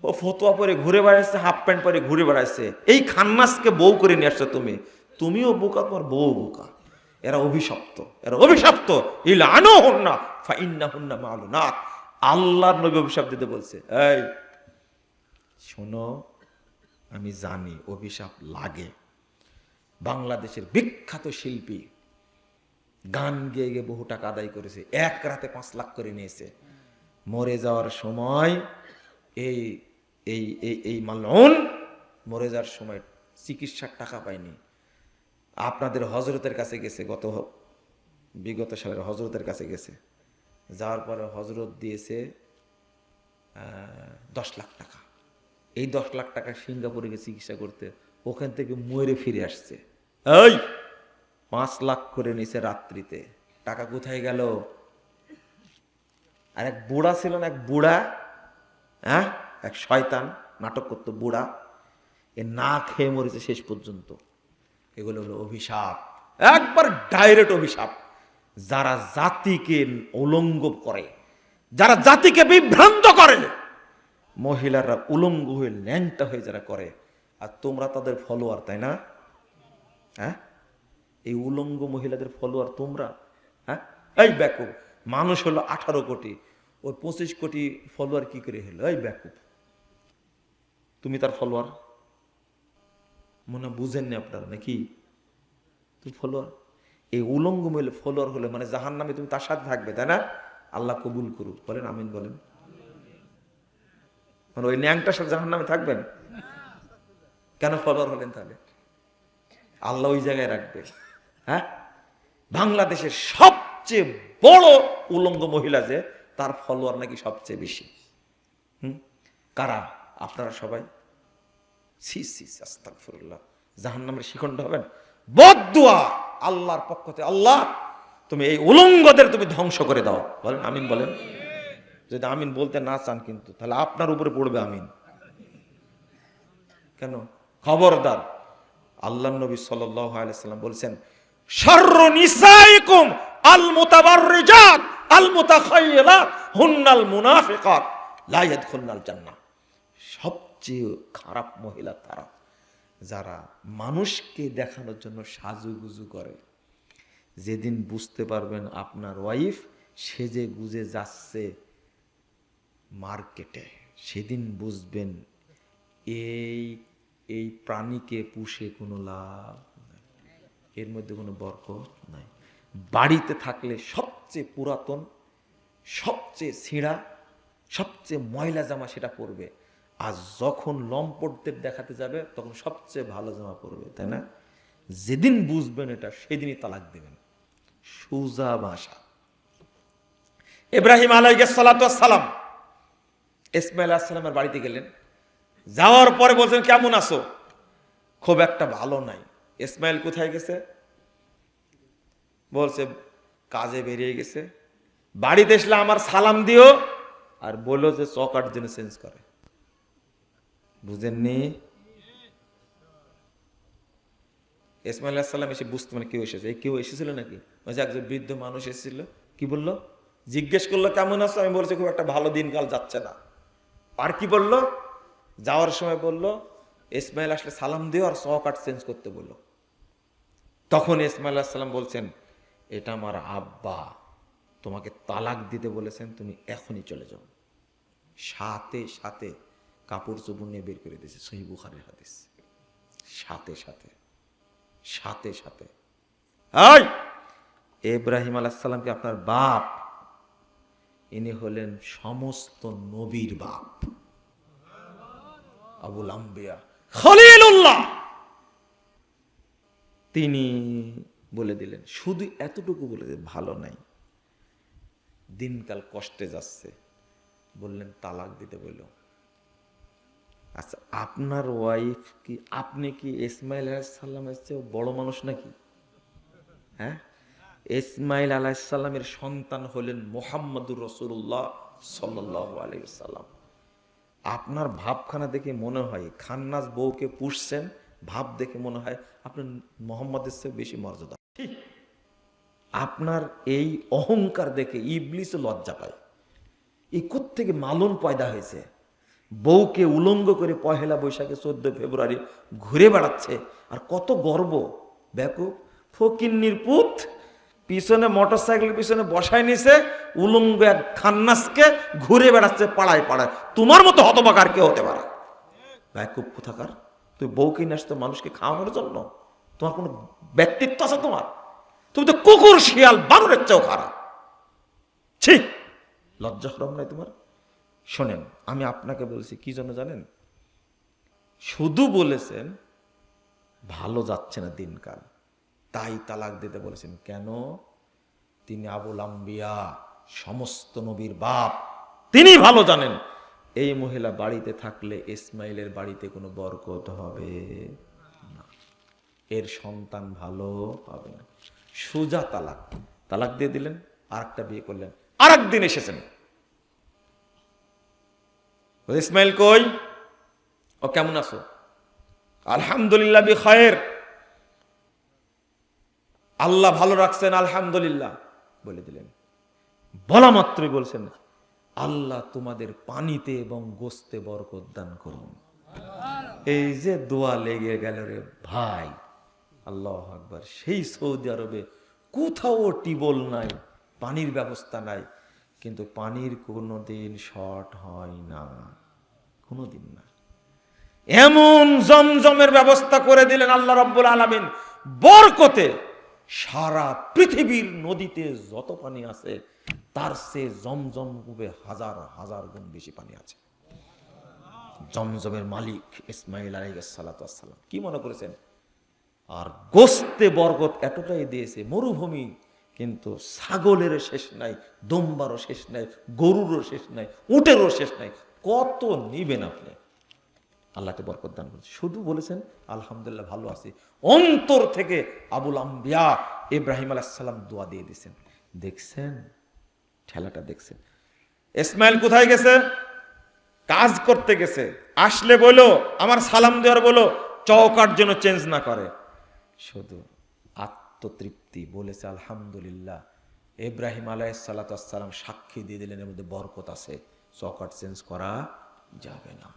ও ফতুয়া পরে ঘুরে বেড়াচ্ছে, হাফ প্যান্ট পরে ঘুরে বেড়াচ্ছে। এই খান্নাসকে বউ করে নিয়ে আসছো তুমি, তুমিও বোকা, তোমার বউ বোকা। এরা অভিশপ্ত, এরা অভিশপ্ত। ইলানো হুন্না ফাইন্না হুন্না মালুনাত। আল্লাহর নবী অভিশাপ দিতে বলছে, এই শোনো, আমি জানি অভিশাপ লাগে। বাংলাদেশের বিখ্যাত শিল্পী গান গেয়ে গিয়ে বহু টাকা আদায় করেছে, এক রাতে 5 লাখ করে নিয়েছে। মরে যাওয়ার সময় এই এই এই এই মালউন মরে যাওয়ার সময় চিকিৎসার টাকা পায়নি। আপনাদের হজরতের কাছে গেছে, বিগত সালের হজরতের কাছে গেছে, যাওয়ার পরে হজরত দিয়েছে 10 লাখ টাকা। এই 10 লাখ টাকা সিঙ্গাপুরে গিয়ে চিকিৎসা করতে, ওখান থেকে মরে ফিরে আসছে। এই 5 লাখ করে নিছে রাত্রিতে, টাকা কোথায় গেল? আর এক বুড়া ছিল না, এক বুড়া, হ্যাঁ, এক শয়তান নাটক করতো বুড়া, এ না খেয়ে মরেছে শেষ পর্যন্ত। এগুলো হলো অভিশাপ, একবার ডাইরেক্ট অভিশাপ। যারা জাতিকে উলঙ্গ করে, যারা জাতিকে বিভ্রান্ত করে, মহিলারা উলঙ্গ হয়ে ল্যাংটা হয়ে যারা করে, আর তোমরা তাদের ফলোয়ার, তাই না? হ্যাঁ, এই উলঙ্গ মহিলাদের ফলোয়ার তোমরা। হ্যাঁ, এই ব্যাকুব, মানুষ হলো 18 কোটি, ওই 25 কোটি ফলোয়ার কি করে হলো? এই ব্যাকুব, তুমি তার ফলোয়ার? মনে বুঝেননি আপনারা নাকি? তুমি ফলোয়ার। এই উলঙ্গ মহিলা ফলোয়ার হলে মানে জাহান্নামে তুমি তার সাথে থাকবে, তাই না? আল্লাহ কবুল করুক, বলেন আমিন বলেন। মানে ওই ন্যাংটার সাথে জাহান্নামে থাকবেন? কেন ফলোয়ার হলেন তাহলে? আল্লাহ ওই জায়গায় রাখবে। হ্যাঁ, বাংলাদেশের সবচেয়ে বড় উলঙ্গ মহিলা যে, তার ফলোয়ার নাকি সবচেয়ে বেশি। কারা? আপনারা সবাই। আস্তাগফিরুল্লাহ, জাহান্নামের শিখণ্ড হবেন। বদদুয়া আল্লাহর পক্ষ থেকে, আল্লাহ তুমি এই উলঙ্গদের তুমি ধ্বংস করে দাও, বলেন আমিন বলেন। যদি আমিন বলতে না চান কিন্তু, তাহলে আপনার উপরে পড়বে আমিন। কেন? খবরদার, আল্লাহর নবী সাল্লাল্লাহু আলাইহি ওয়াসাল্লাম বলেছেন, শাররু নিসাইকুম আল মুতাবাররিজাত আল মুতাখায়্যিলাত হুন্নাল মুনাফিকাত লা ইয়াদখুলনাল জান্নাহ। সবচেয়ে খারাপ মহিলা তারা যারা মানুষকে দেখানোর জন্য সাজুগুজু করে। যেদিন বুঝতে পারবেন আপনার ওয়াইফ সেজে গুজে যাচ্ছে মার্কেটে, সেদিন বুঝবেন এই প্রাণীকে পুষে কোনো লাভ নাই, এর মধ্যে কোনো বরকত নাই। বাড়িতে থাকলে সবচেয়ে পুরাতন, সবচেয়ে ছিঁড়া, সবচেয়ে ময়লা জামা সেটা পরবে, আর যখন লম্পটদের দেখাতে যাবে তখন সবচেয়ে ভালো জামা পরবে, তাই না? যেদিন বুঝবেন এটা, সেদিনই তালাক দেবেন। সোজা ভাষা। ইব্রাহিম আলাইহিস সালাতু ওয়াস সালাম ইসমাঈল আলাইহিস সালামের বাড়িতে গেলেন, যাওয়ার পরে বলছেন, কেমন আছো? খুব একটা ভালো নাই। ইসমাইল কোথায় গেছে? বলছে কাজে বেরিয়ে গেছে। বাড়িতে এসলে আমার সালাম দিও, আর বলো যে চকাট যেন চেঞ্জ করে। বুঝেননি? ইসমাইল আলাইহিস সালাম এসে বুঝতে মানে কেউ এসেছে। কেউ এসেছিল নাকি? একজন বৃদ্ধ মানুষ এসেছিল। কি বললো? জিজ্ঞেস করলো কেমন আছো? আমি বলছি খুব একটা ভালো দিনকাল যাচ্ছে না। আর কি বললো? যাওয়ার সময় বলল ইসমাইল আসলে সালাম দিও আর চকাট চেঞ্জ করতে বললো। তখন ইসমাইল আলাইহিস সালাম বলছেন, এটা আমার আব্বা, তোমাকে তালাক দিতে বলেছেন, তুমি এখনই চলে যাও। সাথে সাথে কাপড় চোপড় নিয়ে বের করে দিয়েছে। সহিহ বুখারীর হাদিস। সাথে সাথে সাথে সাথে ইব্রাহিম আলাইহিস সালাম কি আপনার বাপ? ইনি হলেন সমস্ত নবীর বাপ, আবুল আম্বিয়া খলিলুল্লাহ। তিনি বলে দিলেন, শুধু এতটুকু বলে দিলেন, ভালো নাই, দিনকাল কষ্টে যাচ্ছে, বললেন তালাক দিতে বলল। আচ্ছা, আপনার ওয়াইফ কি, আপনি কি ইসমাইল আলাইহিস সালামের চেয়ে বড় মানুষ নাকি? হ্যাঁ, ইসমাইল আলাইহিস সালামের সন্তান হলেন মুহাম্মদুর রাসূলুল্লাহ সাল্লাল্লাহু আলাইহি ওয়াসাল্লাম। আপনার ভাবখানা দেখে মনে হয় খান্নাস বউকে পুষছেন, ভাব দেখে মনে হয় আপনার মোহাম্মদের চেয়ে বেশি মর্যাদা। আপনার এই অহংকার দেখে ইবলিসও লজ্জা পায়। এই কোত্থেকে মালন পয়দা হয়েছে, বউকে উলঙ্গ করে পহেলা বৈশাখে 14 ফেব্রুয়ারি ঘুরে বেড়াচ্ছে, আর কত গর্ব। বেকুব ফকিন্নির পুত, পিছনে মোটরসাইকেলের পিছনে বসায় নিছে উলঙ্গ এক খান্নাসকে, ঘুরে বেড়াচ্ছে পাড়ায় পাড়ায়। তোমার মতো হতবাক আর কেউ হতে পারে? বেকুব কোথাকার, তুই বউকে নিয়ে আসতো মানুষকে খাওয়ানোর জন্য? তোমার কোনো ব্যক্তিত্ব আছে তোমার? তুমি তো কুকুর শিয়াল বানরের চেয়েও খারাপ। ছি, লজ্জা শরম নাই তোমার? শোনেন, আমি আপনাকে বলছি কি জন্য জানেন? শুধু বলেছেন ভালো যাচ্ছে না দিনকাল, তাই তালাক দিতে বলেছেন। কেন? তিনি আবুল আম্বিয়া, সমস্ত নবীর বাপ, তিনি ভালো জানেন এই মহিলা বাড়িতে থাকলে ইসমাইলের বাড়িতে কোনো বরকত হবে না, এর সন্তান ভালো হবে না। সোজা তালাক, তালাক দিয়ে দিলেন, আর একটা বিয়ে করলেন। আর একদিন এসেছেন, ইসমাইল কই, ও কেমন আছো? আলহামদুলিল্লাহ বিখায়ের, আল্লাহ ভালো রাখছেন আলহামদুলিল্লাহ বলে দিলেন। বলা মাত্রই বলছেন আল্লাহ তোমাদের পানিতে এবং গোস্তে বরকত দান করুন। এই যে দোয়া লেগে গেল রে ভাই, আল্লাহু আকবার। সেই সৌদি আরবে কোথাও টিউবওয়েল নাই, পানির ব্যবস্থা নাই, কিন্তু পানির কোনোদিন শর্ট হয় না, কোনোদিন না। এমন জমজমের ব্যবস্থা করে দিলেন আল্লাহ রাব্বুল আলামিন বরকতে। সারা পৃথিবীর নদীতে যত পানি আছে তার চেয়ে জমজম কূপে হাজার হাজার গুণ বেশি পানি আছে। জমজমের মালিক ইসমাইল আলাইহিস সালাতু ওয়াস সালাম কি মনে করেছেন? আর গোস্তে বরকত এতটাই দিয়েছে, মরুভূমি, কিন্তু ছাগলের শেষ নাই, দম্বারও শেষ নাই, গরুরও শেষ নাই, উটেরও শেষ নাই। কত নিবেন আপনি? আল্লাহকে বরকত দান করেছে। শুধু বলেছেন আলহামদুলিল্লাহ ভালো আছি, অন্তর থেকে আবুল আম্বিয়া ইব্রাহিম আলাইহিস সালাম দোয়া দিয়ে দিয়েছেন। দেখছেন ঠেলাটা? দেখছেন ইসমাইল কোথায় গেছে? কাজ করতে গেছে। আসলে বলো আমার সালাম দেওয়ার বলো, চৌকাট যেন চেঞ্জ না করে। শুধু আত্মতৃপ্তি বলেছে আলহামদুলিল্লাহ। ইব্রাহিম আলাইহিস সালাতু ওয়াস সালাম সাক্ষী দিয়ে দিলেন এর মধ্যে বরকত আছে, চৌকাট চেঞ্জ করা যাবে না।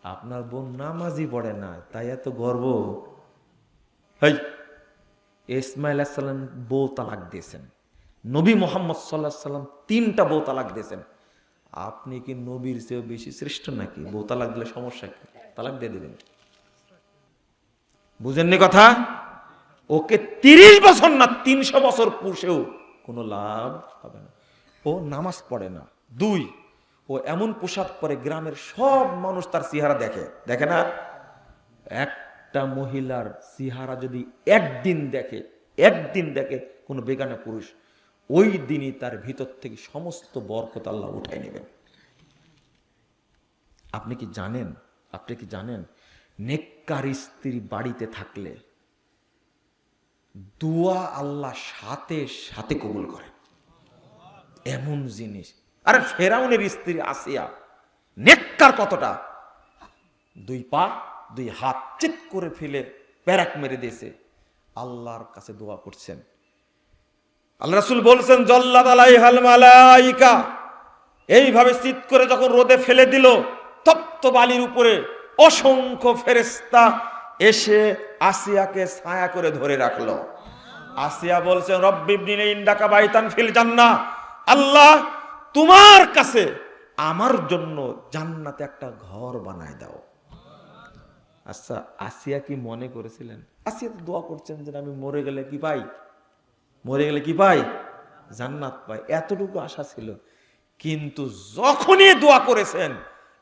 আপনার বোন নামাজি পড়ে না, তাই এত গর্ব। ইসমাইল আলাইহিস সালাম বউ তালাক দিয়েছেন, নবী মুহাম্মদ সাল্লাল্লাহু আলাইহি সাল্লাম 3টা বউ তালাক দিয়েছেন। আপনি কি নবীর চেয়েও বেশি শ্রেষ্ঠ নাকি? বউ তালাক দিলে সমস্যা কি? তালাক দিয়ে দিবেন। বুঝেননি কথা? ওকে 30 বছর না 300 বছর পুষেও কোনো লাভ হবে না। ও নামাজ পড়ে না। 2, ও এমন পোশাক পরে গ্রামের সব মানুষ তার চেহারা দেখে, দেখে না? একটা মহিলার চেহারা যদি একদিন দেখে কোনো বেগানা পুরুষ, ওই দিনই তার ভিতর থেকে সমস্ত বরকত আল্লাহ উঠাই নেবেন। আপনি কি জানেন নেককার স্ত্রী বাড়িতে থাকলে দোয়া আল্লাহ সাথে সাথে কবুল করে, এমন জিনিস। আরে ফেরাউনের স্ত্রী আসিয়া নেককার কতটা, 2 পা 2 হাত চিৎ করে ফেলে প্যারাক মেরে দিয়েছে, আল্লাহর কাছে দোয়া করছেন। আল্লাহ রাসূল বলছেন জাল্লাত আলাইহাল মালাইকা, এইভাবে চিৎ করে যখন রোদে ফেলে দিল, তপ্ত বালির উপরে অসংখ্য ফেরেশতা এসে আসিয়াকে ছায়া করে ধরে রাখলো। আসিয়া বলছেন রব্বিবনিলি ইনদাকা বাইতান ফিল জান্নাহ, আল্লাহ তোমার কাছে আমার জন্য জান্নাতে একটা ঘর বানায় দাও। আচ্ছা, আসিয়া কি মনে করেছিলেন? আসিয়া তো দোয়া করছেন যে আমি মরে গেলে কি পাই? জান্নাত পাই, এতটুকু আশা ছিল। কিন্তু যখনই দোয়া করেছেন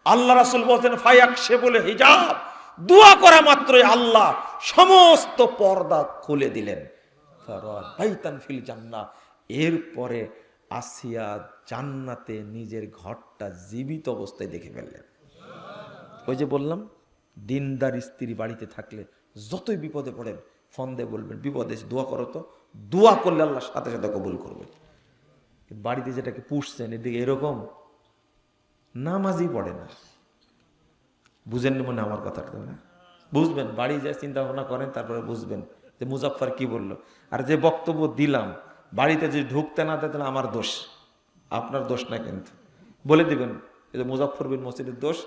আল্লাহ রাসূল বলছেন ফায়াকশিফুল হিজাব, দোয়া করা মাত্রই আল্লাহ সমস্ত পর্দা খুলে দিলেন। বাইতান ফিল জান্নাহ, এরপরে আসিয়া জান্নাতে নিজের ঘরটা জীবিত অবস্থায় দেখে ফেললেন। ওই যে বললাম দিনদার স্ত্রী বাড়িতে থাকলে যতই বিপদে পড়েন ফোন দিয়ে বলবেন বিপদে দোয়া করো তো, দোয়া করলে আল্লাহ সাথে সাথে কবুল করবে। বাড়িতে যেটাকে পুষছেন এদিকে এরকম নামাজই পড়ে না। বুঝেন মনে আমার কথাটা? বুঝবেন, বাড়ি যায় চিন্তা ভাবনা করেন, তারপরে বুঝবেন যে মুজাফফর কি বললো। আর যে বক্তব্য দিলাম বাড়িতে যে ঢুকতে না দিতেন আমার দোষ, আপনার দোষ না, কিন্তু বলে দিবেন এই যে মুজাফফর বিন মসজিদের দোষ,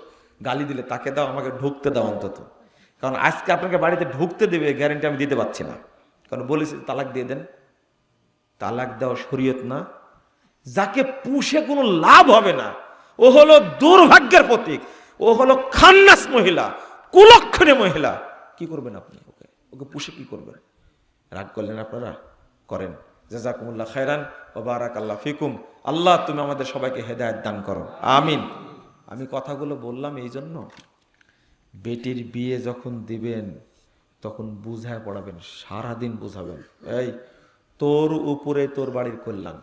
গালি দিলে তাকে দাও, আমাকে ঢুকতে দাও অন্তত। কারণ আজকে আপনাকে বাড়িতে ঢুকতে দেবে গ্যারেন্টি আমি দিতে পারছি না, কারণ বলেছি তালাক দিয়ে দেন। তালাক দেওয়া শরীয়ত না। যাকে পুষে কোনো লাভ হবে না, ও হলো দুর্ভাগ্যের প্রতীক, ও হলো খান্নাস মহিলা, কুলক্ষণী মহিলা। কি করবেন আপনি? ওকে ওকে পুষে কি করবেন? রাগ করলেন আপনারা? করেন। জাযাকুমুল্লাহ খায়রান ওয়া বারাকাল্লাহু ফিকুম। আল্লাহ তুমি আমাদের সবাইকে হেদায়েত দান করো, আমিন। আমি কথাগুলো বললাম এই জন্য, বেটির বিয়ে যখন দিবেন তখন বুঝায় পড়াবেন, সারাদিন বুঝাবেন, এই তোর উপরে তোর বাড়ির কল্যাণ,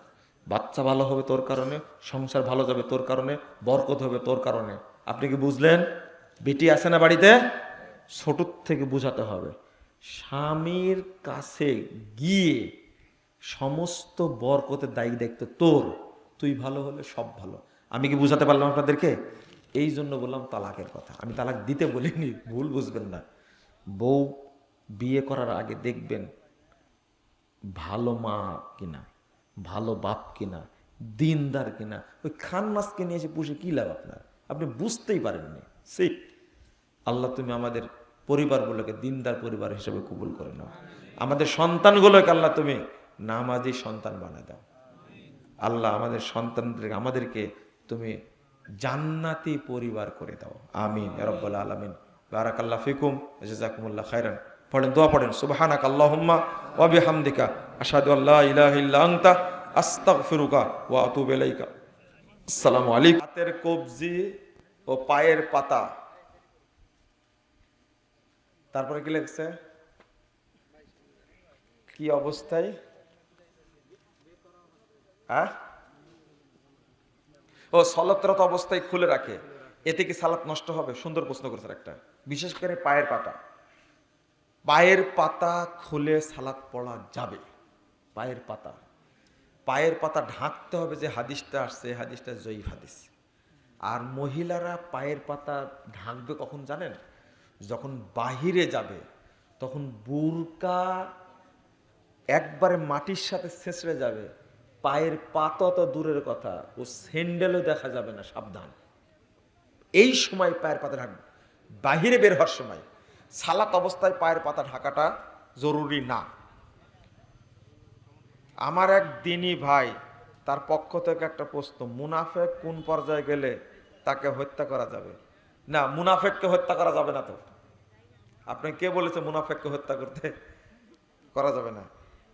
বাচ্চা ভালো হবে তোর কারণে, সংসার ভালো যাবে তোর কারণে, বরকত হবে তোর কারণে। আপনি কি বুঝলেন? বেটি আছে না বাড়িতে, ছোট থেকে বুঝাতে হবে। স্বামীর কাছে গিয়ে সমস্ত বরকতের দায়ী দায়িত্ব তোর, তুই ভালো হলে সব ভালো। আমি কি বুঝাতে পারলাম আপনাদেরকে? এই জন্য বললাম তালাকের কথা, আমি তালাক দিতে বলিনি, ভুল বুঝবেন না। বউ বিয়ে করার আগে দেখবেন ভালো মা কিনা, ভালো বাপ কিনা, দিনদার কিনা। ওই খান্নাসকে নিয়ে এসে পুষে কি লাভ আপনার? আপনি বুঝতেই পারেননি। সেই আল্লাহ তুমি আমাদের পরিবারগুলোকে দিনদার পরিবার হিসেবে কবুল করে নাও। আমাদের সন্তানগুলোকে আল্লাহ তুমি নামাজি সন্তান বানায় দাও। আল্লাহ আমাদের সন্তানদেরকে, আমাদেরকে তুমি জান্নাতি পরিবার করে দাও, আমিন ইয়া রাব্বাল আলামিন। বারাকাল্লাহু ফিকুম, জাযাকুমুল্লাহ খায়রান। পড়েন, দোয়া পড়েন। সুবহানাকা আল্লাহুম্মা ওয়া বিহামদিকা আশহাদু আল্লা ইলাহা ইল্লা আনতা আস্তাগফিরুকা ওয়া আতুবু ইলাইকা। আসসালামু আলাইকুম। হাতের কবজি ও পায়ের পাতা, তারপরে কি লিখছে? কি অবস্থায়? ও সলাতরত অবস্থায় খুলে রাখে, এতে কি সালাত নষ্ট হবে? সুন্দর প্রশ্ন করেছে একটা। বিশেষ করে পায়ের পাতা, পায়ের পাতা খুলে সালাত পড়া যাবে। পায়ের পাতা, পায়ের পাতা ঢাকতে হবে, যে হাদিসটা আসছে হাদিসটা জয়ীফ হাদিস। আর মহিলারা পায়ের পাতা ঢাকবে কখন জানেন? যখন বাহিরে যাবে, তখন বুরকা একবারে মাটির সাথে ছেঁচড়ে যাবে, পায়ের পাতা তো দূরের কথা, ও স্যান্ডেলও দেখা যাবে না, সাবধান। এই সময় পায়ের পাতা ঢাকবে। বাহিরে বের হওয়ার সময় সালাত অবস্থায় পায়ের পাতা ঢাকাটা জরুরি না। আমার এক দিনী ভাই, তার পক্ষ থেকে একটা প্রশ্ন, মুনাফেক কোন পর্যায়ে গেলে তাকে হত্যা করা যাবে? না, মুনাফেককে হত্যা করা যাবে না। তো আপনি কে বলেছে মুনাফেককে হত্যা করতে করা যাবে না?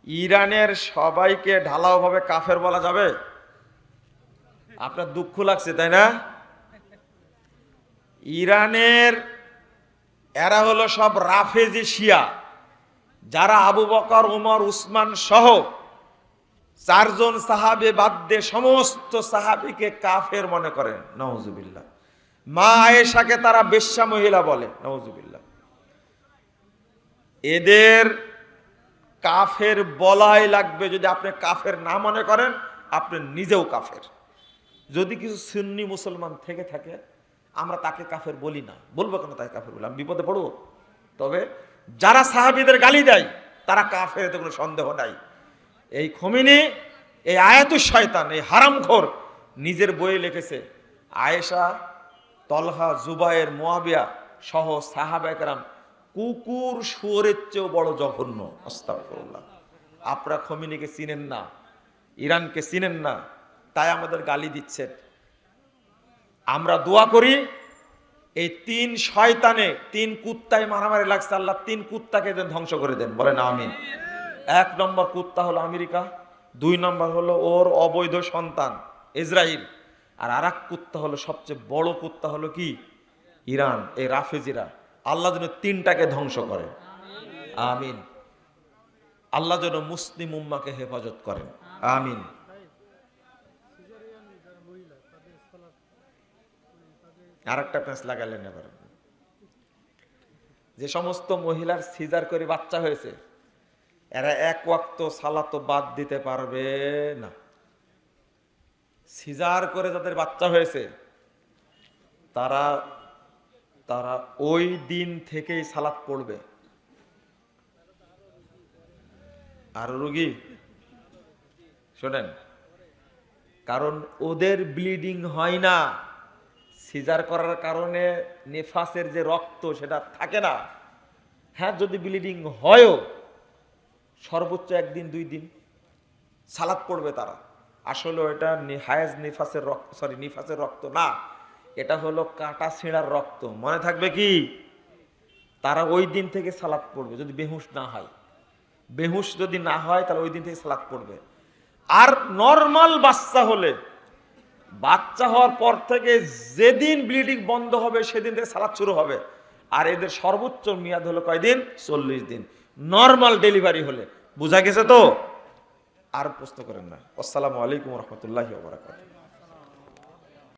ইরানের সবাইকে ঢালাও ভাবে কাফের বলা যাবে? আপনার দুঃখ লাগছে তাই না? ইরানের এরা হলো সব রাফেজি শিয়া, যারা আবু বকর, উমর, উসমান সহ 4 জন সাহাবী বাদ দিয়ে সমস্ত সাহাবীকে কাফের মনে করেন। নাউজুবিল্লাহ। মা আয়েশাকে তারা বেশ্যা মহিলা বলে। নাউজুবিল্লাহ। এদের কাফের বলাই লাগবে। যদি আপনি কাফের না মনে করেন, আপনি নিজেও কাফের। যদি কিছু সুন্নি মুসলমান থেকে থাকে, আমরা তাকে কাফের বলি না। বলবো কেন তাকে কাফের বলি? আমি বিপদে পড়বো? তবে যারা সাহাবীদের গালি দেয় তারা কাফের, এতে কোনো সন্দেহ নাই। এই খোমেনি, এই আয়াতুশ শয়তান, এই হারামখোর নিজের বইয়ে লিখেছে, আয়েশা, তলহা, জুবায়ের, মুয়াবিয়া সহ সাহাবায়ে কেরাম কুকুর শুয়োরের চেয়েও বড় জঘন্য। আস্তাগফিরুল্লাহ। আপনারা খোমেনিকে চিনেন না, ইরানকে চিনেন না, তাই আমাদের গালি দিচ্ছেন। আমরা দোয়া করি এই 3 শয়তানে, 3 কুত্তায় মারামারি লাগছে, আল্লাহ 3 কুত্তাকে যেন ধ্বংস করে দেন, বলেন আমিন। 1 নম্বর কুত্তা হলো আমেরিকা, 2 নম্বর হলো ওর অবৈধ সন্তান ইসরায়েল, আর আরেক কুত্তা হলো, সবচেয়ে বড় কুত্তা হলো কি? ইরান, এই রাফেজিরা। আল্লাহ যেন 3টাকে ধ্বংস করে, আমিন। আল্লাহ যেন মুসলিম উম্মাকে হেফাজত করেন, আমিন। আরেকটা প্যাঁচ লাগালেন এবার। যে সমস্ত মহিলার সিজার করে বাচ্চা হয়েছে, এরা 1 ওয়াক্ত সালাত বাদ দিতে পারবে না। সিজার করে যাদের বাচ্চা হয়েছে তারা ওই দিন থেকেই সালাত পড়বে। আর রোগী শোনেন, কারণ ওদের ব্লিডিং হয় না, সিজার করার কারণে নেফাসের যে রক্ত সেটা থাকে না। হ্যাঁ, যদি ব্লিডিং হয়ও সর্বোচ্চ 1 দিন 2 দিন সালাত পড়বে তারা। আসলে এটা হায়েজ নিফাসের রক্ত, সরি নিফাসের রক্ত না, এটা হলো কাটা ছিঁড়ার রক্ত। মনে থাকবে কি? তারা ওই দিন থেকে সালাত পড়বে যদি বেহুশ না হয়। বেহুশ যদি না হয় তাহলে ওই দিন থেকে সালাত পড়বে। আর নরমাল বাচ্চা হলে বাচ্চা হওয়ার পর থেকে যেদিন ব্লিডিং বন্ধ হবে সেদিন থেকে সালাত শুরু হবে। আর এদের সর্বোচ্চ মেয়াদ হলো কয়দিন? 40 দিন, নরমাল ডেলিভারি হলে। বুঝা গেছে তো? আর প্রশ্ন করেন না। আসসালামু আলাইকুম রহমতুল্লাহি ওয়া বারাকাতুহু।